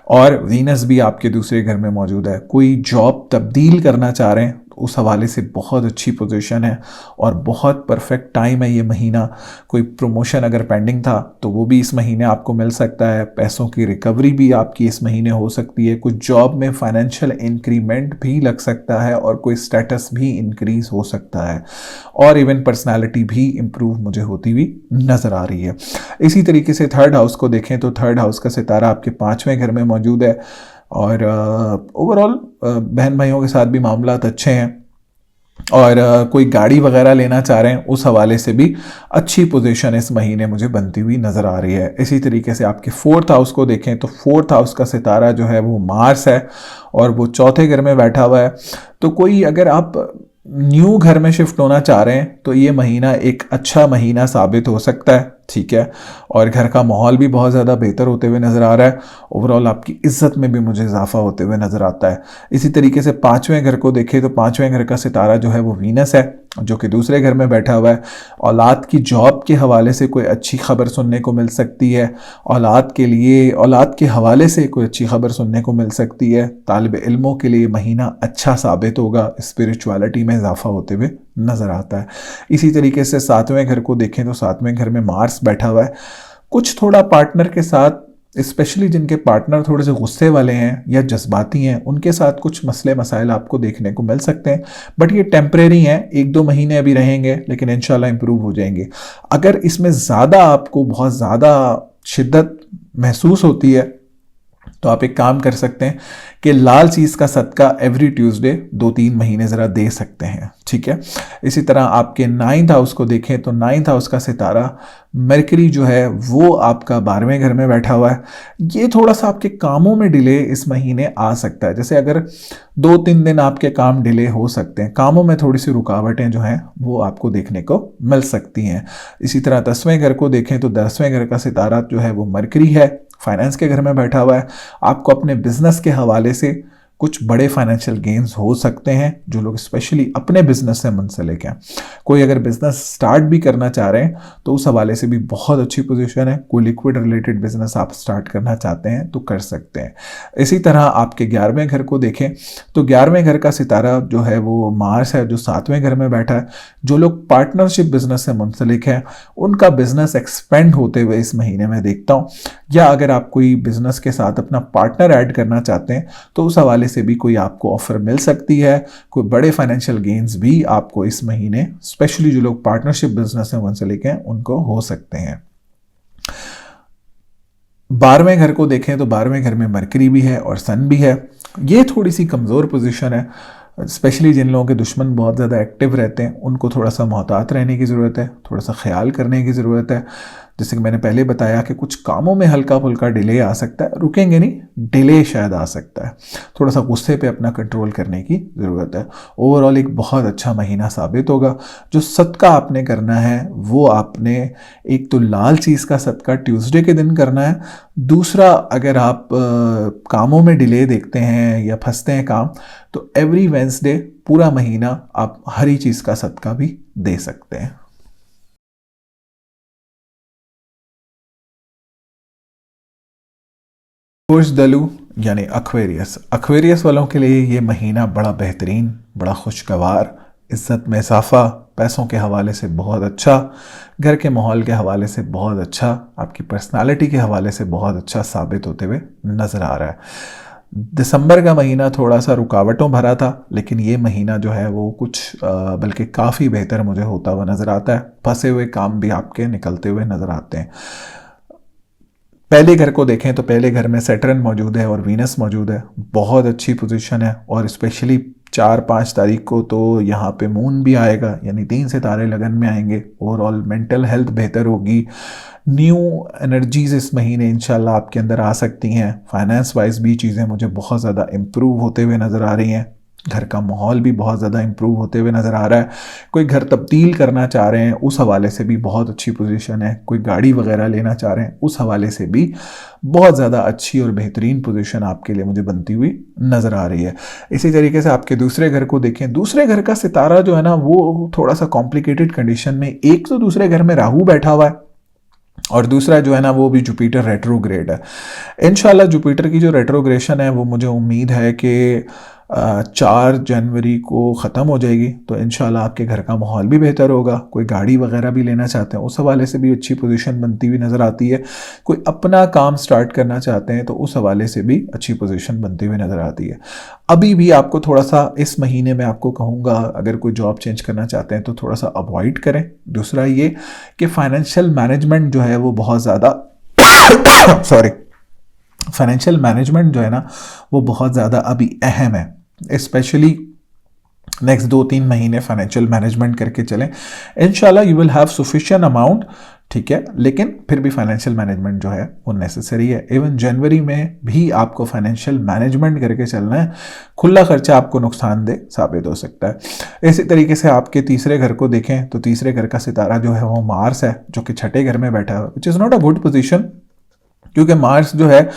और वीनस भी आपके दूसरे घर में मौजूद है। कोई जॉब तब्दील करना चाह रहे हैं तो उस हवाले से बहुत अच्छी पोजीशन है और बहुत परफेक्ट टाइम है ये महीना। कोई प्रमोशन अगर पेंडिंग था तो वो भी इस महीने आपको मिल सकता है। पैसों की रिकवरी भी आपकी इस महीने हो सकती है। कुछ जॉब में फाइनेंशियल इंक्रीमेंट भी लग सकता है और कोई स्टेटस भी इंक्रीज हो सकता है, और इवन पर्सनालिटी भी इम्प्रूव मुझे होती हुई नज़र आ रही है। इसी तरीके से थर्ड हाउस को देखें तो थर्ड हाउस का सितारा आपके 5वें घर में मौजूद है, और ओवरऑल बहन भाइयों के साथ भी मामलात अच्छे हैं, और कोई गाड़ी वगैरह लेना चाह रहे हैं उस हवाले से भी अच्छी पोजीशन इस महीने मुझे बनती हुई नज़र आ रही है। इसी तरीके से आपके फोर्थ हाउस को देखें तो फोर्थ हाउस का सितारा जो है वो मार्स है और वो चौथे घर में बैठा हुआ है। तो कोई अगर आप न्यू घर में शिफ्ट होना चाह रहे हैं तो ये महीना एक अच्छा महीना साबित हो सकता है, ठीक है। और घर का माहौल भी बहुत ज़्यादा बेहतर होते हुए नज़र आ रहा है। ओवरऑल आपकी इज्जत में भी मुझे इजाफा होते हुए नज़र आता है। इसी तरीके से 5वें घर को देखें तो 5वें घर का सितारा जो है वो वीनस है, जो कि दूसरे घर में बैठा हुआ है। औलाद की जॉब के हवाले से कोई अच्छी खबर सुनने को मिल सकती है। औलाद के लिए औलाद के हवाले से कोई अच्छी खबर सुनने को मिल सकती है। तालिब इल्मों के लिए महीना अच्छा साबित होगा, स्पिरिचुअलिटी में इजाफा होते हुए नज़र आता है। इसी तरीके से 7वें घर को देखें तो 7वें घर में मार्स बैठा हुआ है। कुछ थोड़ा पार्टनर के साथ, स्पेशली जिनके पार्टनर थोड़े से गुस्से वाले हैं या जज्बाती हैं, उनके साथ कुछ मसले मसाइल आपको देखने को मिल सकते हैं, बट ये टेम्परेरी हैं, 1-2 महीने अभी रहेंगे, लेकिन इंशाल्लाह इंप्रूव हो जाएंगे। अगर इसमें ज़्यादा आपको बहुत ज़्यादा शिद्दत महसूस होती है तो आप एक काम कर सकते हैं कि लाल चीज़ का सदका एवरी ट्यूसडे 2-3 महीने ज़रा दे सकते हैं, ठीक है। इसी तरह आपके 9th हाउस को देखें तो 9th हाउस का सितारा मरकरी जो है वो आपका 12वें घर में बैठा हुआ है। ये थोड़ा सा आपके कामों में डिले इस महीने आ सकता है। जैसे अगर 2-3 दिन आपके काम डिले हो सकते हैं, कामों में थोड़ी सी रुकावटें जो हैं वो आपको देखने को मिल सकती हैं। इसी तरह 10वें घर को देखें तो 10वें घर का सितारा जो है वो मरकरी है, फाइनेंस के घर में बैठा हुआ है। आपको अपने बिजनेस के हवाले से कुछ बड़े फाइनेंशियल गेन्स हो सकते हैं, जो लोग स्पेशली अपने बिजनेस से मुंसलिक हैं। कोई अगर बिजनेस स्टार्ट भी करना चाह रहे हैं तो उस हवाले से भी बहुत अच्छी पोजीशन है। कोई लिक्विड रिलेटेड बिजनेस आप स्टार्ट करना चाहते हैं तो कर सकते हैं। इसी तरह आपके 11वें घर को देखें तो 11वें घर का सितारा जो है वो मार्स है, जो 7वें घर में बैठा है। जो लोग पार्टनरशिप बिजनेस से मुंसलिक हैं उनका बिजनेस एक्सपेंड होते हुए इस महीने में देखता हूँ, या अगर आप कोई बिजनेस के साथ अपना पार्टनर ऐड करना चाहते हैं तो उस हवाले से भी कोई आपको ऑफर मिल सकती है। कोई बड़े फाइनेंशियल गेन्स भी आपको इस महीने, स्पेशली जो लोग पार्टनरशिप बिजनेस में मुंसलिक हैं, उनको हो सकते हैं। 12वें घर को देखें तो 12वें घर में मरकरी भी है और सन भी है। ये थोड़ी सी कमज़ोर पोजीशन है, स्पेशली जिन लोगों के दुश्मन बहुत ज़्यादा एक्टिव रहते हैं उनको थोड़ा सा मोहतात रहने की ज़रूरत है, थोड़ा सा ख्याल करने की ज़रूरत है। जैसे कि मैंने पहले बताया कि कुछ कामों में हल्का फुल्का डिले आ सकता है, रुकेंगे नहीं, डिले शायद आ सकता है। थोड़ा सा गुस्से पे अपना कंट्रोल करने की ज़रूरत है। ओवरऑल एक बहुत अच्छा महीना साबित होगा। जो सदका आपने करना है वो आपने, एक तो लाल चीज़ का सदका ट्यूसडे के दिन करना है। दूसरा, अगर आप कामों में डिले देखते हैं या फंसते हैं काम, तो एवरी वेंसडे पूरा महीना आप हरी चीज़ का सदका भी दे सकते हैं। दलू यानी अक्वेरियस, अक्वेरियस वालों के लिए ये महीना बड़ा बेहतरीन, बड़ा खुशगवार, इज़्ज़त में इजाफा, पैसों के हवाले से बहुत अच्छा, घर के माहौल के हवाले से बहुत अच्छा, आपकी पर्सनालिटी के हवाले से बहुत अच्छा साबित होते हुए नज़र आ रहा है। दिसंबर का महीना थोड़ा सा रुकावटों भरा था, लेकिन ये महीना जो है वो कुछ बल्कि काफ़ी बेहतर मुझे होता हुआ नज़र आता है। फंसे हुए काम भी आपके निकलते हुए नज़र आते हैं। पहले घर को देखें तो पहले घर में सैटर्न मौजूद है और वीनस मौजूद है, बहुत अच्छी पोजीशन है। और स्पेशली 4-5 तारीख को तो यहाँ पे मून भी आएगा, यानी 3 सितारे लगन में आएंगे। ओवरऑल मेंटल हेल्थ बेहतर होगी। न्यू एनर्जीज इस महीने इंशाल्लाह आपके अंदर आ सकती हैं। फाइनेंस वाइज भी चीज़ें मुझे बहुत ज़्यादा इम्प्रूव होते हुए नज़र आ रही हैं। घर का माहौल भी बहुत ज़्यादा इम्प्रूव होते हुए नज़र आ रहा है। कोई घर तब्दील करना चाह रहे हैं उस हवाले से भी बहुत अच्छी पोजीशन है। कोई गाड़ी वगैरह लेना चाह रहे हैं उस हवाले से भी बहुत ज़्यादा अच्छी और बेहतरीन पोजीशन आपके लिए मुझे बनती हुई नज़र आ रही है। इसी तरीके से आपके दूसरे घर को देखें, दूसरे घर का सितारा जो है ना वो थोड़ा सा कॉम्प्लिकेटेड कंडीशन में, एक तो दूसरे घर में राहु बैठा हुआ है और दूसरा जो है ना वो भी जुपिटर रेट्रोग्रेड है। इंशाल्लाह जुपिटर की जो रेट्रोग्रेशन है वो मुझे उम्मीद है कि 4 जनवरी को ख़त्म हो जाएगी, तो इंशाल्लाह आपके घर का माहौल भी बेहतर होगा। कोई गाड़ी वगैरह भी लेना चाहते हैं उस हवाले से भी अच्छी पोजीशन बनती हुई नज़र आती है। कोई अपना काम स्टार्ट करना चाहते हैं तो उस हवाले से भी अच्छी पोजीशन बनती हुई नज़र आती है। अभी भी आपको थोड़ा सा इस महीने में आपको कहूँगा, अगर कोई जॉब चेंज करना चाहते हैं तो थोड़ा सा अवॉइड करें। दूसरा ये कि फाइनेंशियल मैनेजमेंट जो है वो बहुत ज़्यादा सॉरी, फाइनेंशियल मैनेजमेंट जो है ना वो बहुत ज़्यादा अभी अहम है। स्पेशली नेक्स्ट 2-3 महीने फाइनेंशियल मैनेजमेंट करके चलें, इंशाल्लाह you will have sufficient amount, ठीक है। लेकिन फिर भी फाइनेंशियल मैनेजमेंट जो है वो नेसेसरी है। इवन जनवरी में भी आपको फाइनेंशियल मैनेजमेंट करके चलना है, खुला खर्चा आपको नुकसानदेह साबित हो सकता है। इसी तरीके से आपके तीसरे घर को देखें तो तीसरे घर का सितारा जो है वो मार्स है, जो कि छठे घर में बैठा है, which is not a good position, क्योंकि मार्स जो है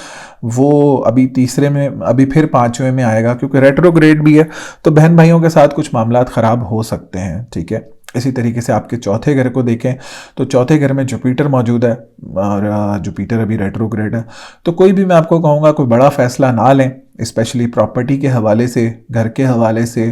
वो अभी तीसरे में, अभी फिर 5वें में आएगा, क्योंकि रेट्रोग्रेड भी है, तो बहन भाइयों के साथ कुछ मामलात ख़राब हो सकते हैं, ठीक है। इसी तरीके से आपके चौथे घर को देखें तो चौथे घर में जुपिटर मौजूद है और जुपिटर अभी रेट्रोग्रेड है। तो कोई भी, मैं आपको कहूँगा, कोई बड़ा फैसला ना लें, स्पेशली प्रॉपर्टी के हवाले से, घर के हवाले से,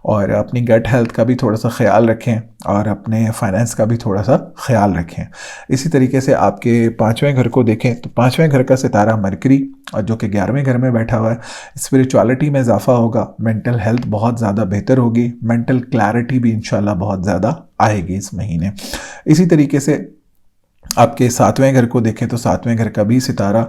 और अपनी गट हेल्थ का भी थोड़ा सा ख्याल रखें और अपने फाइनेंस का भी थोड़ा सा ख्याल रखें। इसी तरीके से आपके 5वें घर को देखें तो 5वें घर का सितारा मरकरी, और जो कि 11वें घर में बैठा हुआ है, स्पिरिचुअलिटी में इजाफा होगा, मेंटल हेल्थ बहुत ज़्यादा बेहतर होगी, मेंटल क्लैरिटी भी इंशाल्लाह बहुत ज़्यादा आएगी इस महीने। इसी तरीके से आपके 7वें घर को देखें तो 7वें घर का भी सितारा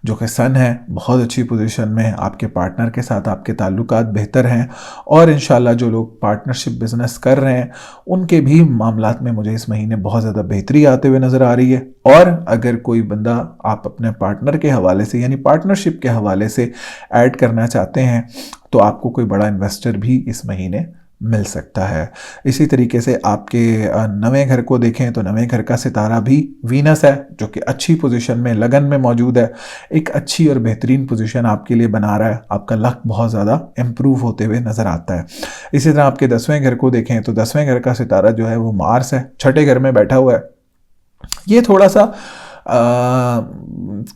जो कि सन है बहुत अच्छी पोजीशन में, आपके पार्टनर के साथ आपके ताल्लुकात बेहतर हैं, और इंशाल्लाह जो लोग पार्टनरशिप बिजनेस कर रहे हैं उनके भी मामलात में मुझे इस महीने बहुत ज़्यादा बेहतरी आते हुए नज़र आ रही है। और अगर कोई बंदा आप अपने पार्टनर के हवाले से यानी पार्टनरशिप के हवाले से ऐड करना चाहते हैं तो आपको कोई बड़ा इन्वेस्टर भी इस महीने मिल सकता है। इसी तरीके से आपके 9वें घर को देखें तो 9वें घर का सितारा भी वीनस है, जो कि अच्छी पोजीशन में लगन में मौजूद है, एक अच्छी और बेहतरीन पोजीशन आपके लिए बना रहा है, आपका लक बहुत ज़्यादा इम्प्रूव होते हुए नज़र आता है। इसी तरह आपके 10वें घर को देखें तो 10वें घर का सितारा जो है वो मार्स है, छठे घर में बैठा हुआ है। ये थोड़ा सा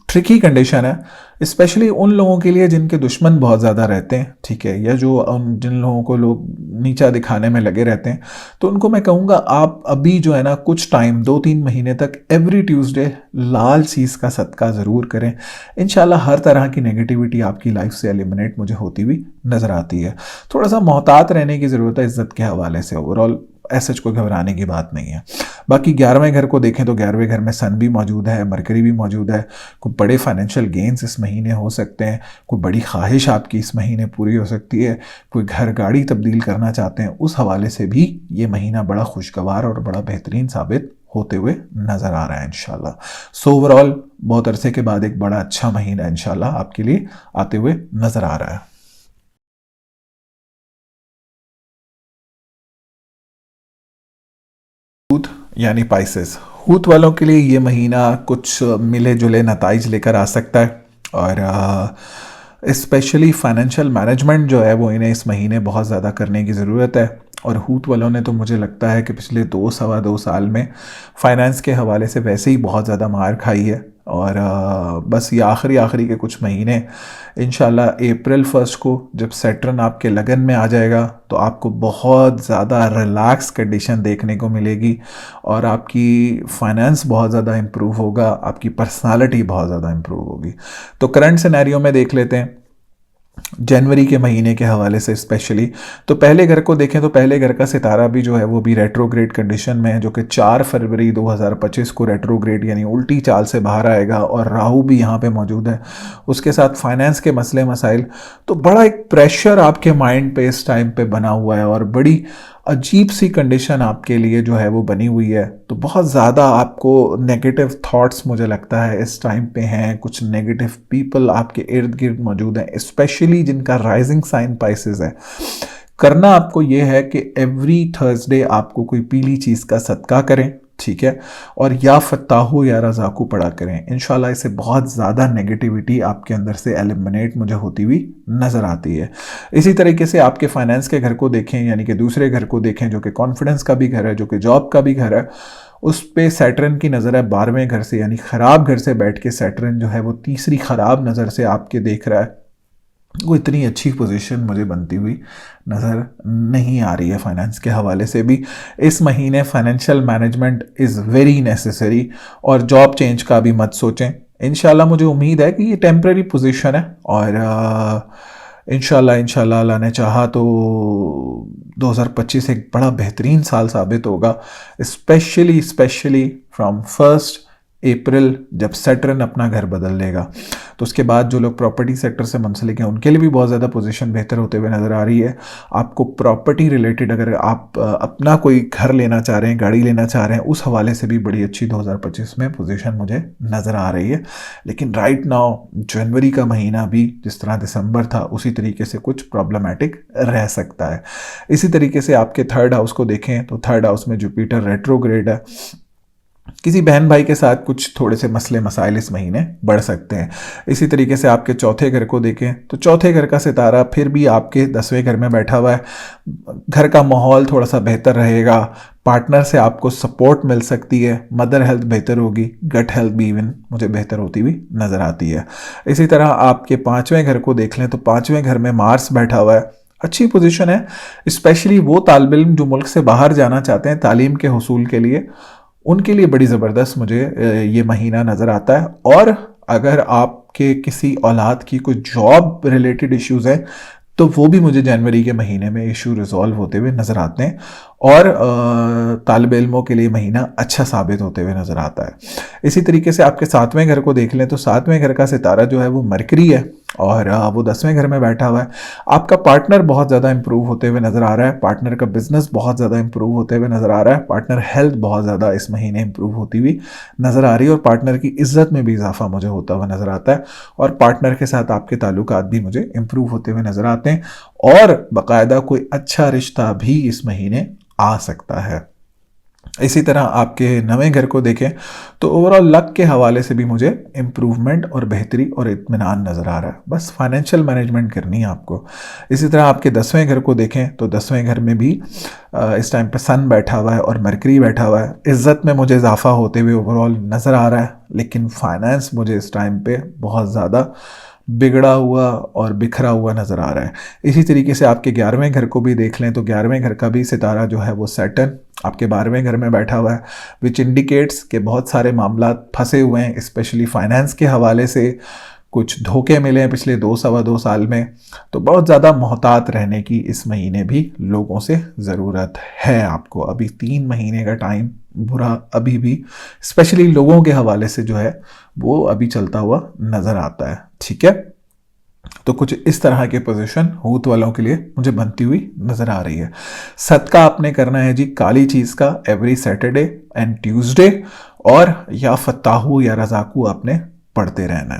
ट्रिकी कंडीशन है, स्पेशली उन लोगों के लिए जिनके दुश्मन बहुत ज़्यादा रहते हैं, ठीक है, या जो जिन लोगों को लोग नीचा दिखाने में लगे रहते हैं, तो उनको मैं कहूँगा आप अभी जो है ना कुछ टाइम 2-3 महीने तक एवरी ट्यूसडे लाल चीज़ का सदका ज़रूर करें। इंशाल्लाह हर तरह की नेगेटिविटी आपकी लाइफ से एलिमिनेट मुझे होती हुई नज़र आती है। थोड़ा सा मोहतात रहने की ज़रूरत है इज़्ज़त के हवाले से, ओवरऑल ऐसा कोई घबराने की बात नहीं है। बाकी 11वें घर को देखें तो 11वें घर में सन भी मौजूद है, मरकरी भी मौजूद है, कोई बड़े फाइनेंशियल गेंस इस महीने हो सकते हैं, कोई बड़ी ख्वाहिश आपकी इस महीने पूरी हो सकती है, कोई घर गाड़ी तब्दील करना चाहते हैं, उस हवाले से भी ये महीना बड़ा खुशगवार और बड़ा बेहतरीन साबित होते हुए नज़र आ रहा है इंशाल्लाह। सो ओवरऑल बहुत अरसे के बाद एक बड़ा अच्छा महीना इंशाल्लाह आपके लिए आते हुए नज़र आ रहा है। यानी पाइसेस, हूत वालों के लिए ये महीना कुछ मिले जुले नताइज लेकर आ सकता है, और स्पेशली फाइनेंशियल मैनेजमेंट जो है वो इन्हें इस महीने बहुत ज़्यादा करने की ज़रूरत है। और हूत वालों ने तो मुझे लगता है कि पिछले 2-2.25 साल में फ़ाइनेंस के हवाले से वैसे ही बहुत ज़्यादा मार खाई है, और बस ये आखिरी के कुछ महीने, इंशाल्लाह अप्रैल 1 को जब सैटर्न आपके लगन में आ जाएगा तो आपको बहुत ज़्यादा रिलैक्स कंडीशन देखने को मिलेगी, और आपकी फाइनेंस बहुत ज़्यादा इम्प्रूव होगा, आपकी पर्सनालिटी बहुत ज़्यादा इम्प्रूव होगी। तो करंट सिनेरियो में देख लेते हैं जनवरी के महीने के हवाले से स्पेशली। तो पहले घर को देखें तो पहले घर का सितारा भी जो है वो भी रेट्रोग्रेड कंडीशन में है, जो कि 4 फरवरी 2025 को रेट्रोग्रेड यानी उल्टी चाल से बाहर आएगा, और राहु भी यहाँ पे मौजूद है, उसके साथ फाइनेंस के मसले मसाइल। तो बड़ा एक प्रेशर आपके माइंड पे इस टाइम पे बना हुआ है, और बड़ी अजीब सी कंडीशन आपके लिए जो है वो बनी हुई है। तो बहुत ज़्यादा आपको नेगेटिव थॉट्स मुझे लगता है इस टाइम पे हैं, कुछ नेगेटिव पीपल आपके इर्द गिर्द मौजूद हैं, स्पेशली जिनका राइजिंग साइन पाइसेस है। करना आपको ये है कि एवरी थर्सडे आपको कोई पीली चीज़ का सदका करें, ठीक है, और या फत्ताहु या रज़ाकू पढ़ा करें। इंशाल्लाह इससे बहुत ज़्यादा नेगेटिविटी आपके अंदर से एलिमिनेट मुझे होती हुई नज़र आती है। इसी तरीके से आपके फाइनेंस के घर को देखें, यानी कि दूसरे घर को देखें जो कि कॉन्फिडेंस का भी घर है, जो कि जॉब का भी घर है, उस पे सैटर्न की नज़र है 12वें घर से, यानी ख़राब घर से बैठ के सैटर्न जो है वो तीसरी ख़राब नज़र से आपके देख रहा है। वो इतनी अच्छी पोजीशन मुझे बनती हुई नज़र नहीं आ रही है फाइनेंस के हवाले से भी। इस महीने financial management is very necessary, और जॉब चेंज का भी मत सोचें। इंशाल्लाह मुझे उम्मीद है कि ये टेम्प्रेरी पोजीशन है, और इंशाल्लाह अल्लाह ने चाहा तो 2025 एक बड़ा बेहतरीन साल साबित होगा, स्पेशली फ्रॉम 1 अप्रैल जब सैटर्न अपना घर बदल लेगा। तो उसके बाद जो लोग प्रॉपर्टी सेक्टर से मुंसलिक हैं उनके लिए भी बहुत ज़्यादा पोजीशन बेहतर होते हुए नज़र आ रही है। आपको प्रॉपर्टी रिलेटेड अगर आप अपना कोई घर लेना चाह रहे हैं, गाड़ी लेना चाह रहे हैं, उस हवाले से भी बड़ी अच्छी 2025 में पोजीशन मुझे नज़र आ रही है। लेकिन राइट नाउ जनवरी का महीना भी जिस तरह दिसंबर था उसी तरीके से कुछ प्रॉब्लमेटिक रह सकता है। इसी तरीके से आपके थर्ड हाउस को देखें तो थर्ड हाउस में जुपिटर रेट्रोग्रेड है। किसी बहन भाई के साथ कुछ थोड़े से मसले मसाइल इस महीने बढ़ सकते हैं। इसी तरीके से आपके चौथे घर को देखें तो चौथे घर का सितारा फिर भी आपके 10वें घर में बैठा हुआ है। घर का माहौल थोड़ा सा बेहतर रहेगा, पार्टनर से आपको सपोर्ट मिल सकती है, मदर हेल्थ बेहतर होगी, गट हेल्थ भी इवन मुझे बेहतर होती हुई नज़र आती है। इसी तरह आपके 5वें घर को देख लें तो 5वें घर में मार्स बैठा हुआ है, अच्छी पोजीशन है। स्पेशली वो तालिब इल्म जो मुल्क से बाहर जाना चाहते हैं तालीम के हुसूल के लिए, उनके लिए बड़ी ज़बरदस्त मुझे ये महीना नज़र आता है। और अगर आपके किसी औलाद की कोई जॉब रिलेटेड इश्यूज़ हैं तो वो भी मुझे जनवरी के महीने में इशू रिजॉल्व होते हुए नज़र आते हैं, और तालिब इल्मों के लिए महीना अच्छा साबित होते हुए नज़र आता है। इसी तरीके से आपके 7वें घर को देख लें तो 7वें घर का सितारा जो है वो मरकरी है, और वो 10वें घर में बैठा हुआ है। आपका पार्टनर बहुत ज़्यादा इंप्रूव होते हुए नज़र आ रहा है, पार्टनर का बिजनेस बहुत ज़्यादा इंप्रूव होते हुए नज़र आ रहा है, पार्टनर हेल्थ बहुत ज़्यादा इस महीने इंप्रूव होती हुई नज़र आ रही है, और पार्टनर की इज्जत में भी इजाफा मुझे होता हुआ नज़र आता है, और पार्टनर के साथ आपके ताल्लुकात भी मुझे इंप्रूव होते हुए नज़र आते हैं, और बाकायदा कोई अच्छा रिश्ता भी इस महीने आ सकता है। इसी तरह आपके 9वें घर को देखें तो ओवरऑल लक के हवाले से भी मुझे इम्प्रूवमेंट और बेहतरी और इत्मीनान नज़र आ रहा है। बस फाइनेंशियल मैनेजमेंट करनी है आपको। इसी तरह आपके 10वें घर को देखें तो 10वें घर में भी इस टाइम पे सन बैठा हुआ है और मरकरी बैठा हुआ है। इज़्ज़त में मुझे इजाफा होते हुए ओवरऑल नज़र आ रहा है, लेकिन फाइनेंस मुझे इस टाइम पे बहुत ज़्यादा बिगड़ा हुआ और बिखरा हुआ नज़र आ रहा है। इसी तरीके से आपके 11वें घर को भी देख लें तो 11वें घर का भी सितारा जो है वो सैटर्न आपके 12वें घर में बैठा हुआ है, विच इंडिकेट्स के बहुत सारे मामला फंसे हुए हैं, स्पेशली फाइनेंस के हवाले से कुछ धोखे मिले हैं पिछले 2 साल में। तो बहुत ज़्यादा मोहतात रहने की इस महीने भी लोगों से ज़रूरत है आपको। अभी 3 महीने का टाइम बुरा अभी भी स्पेशली लोगों के हवाले से जो है वो अभी चलता हुआ नज़र आता है, ठीक है। तो कुछ इस तरह के पोजीशन हूत वालों के लिए मुझे बनती हुई नज़र आ रही है। सदका आपने करना है जी काली चीज़ का एवरी सैटरडे एंड ट्यूसडे, और या फत्ताहू या रज़ाकू आपने पढ़ते रहना है।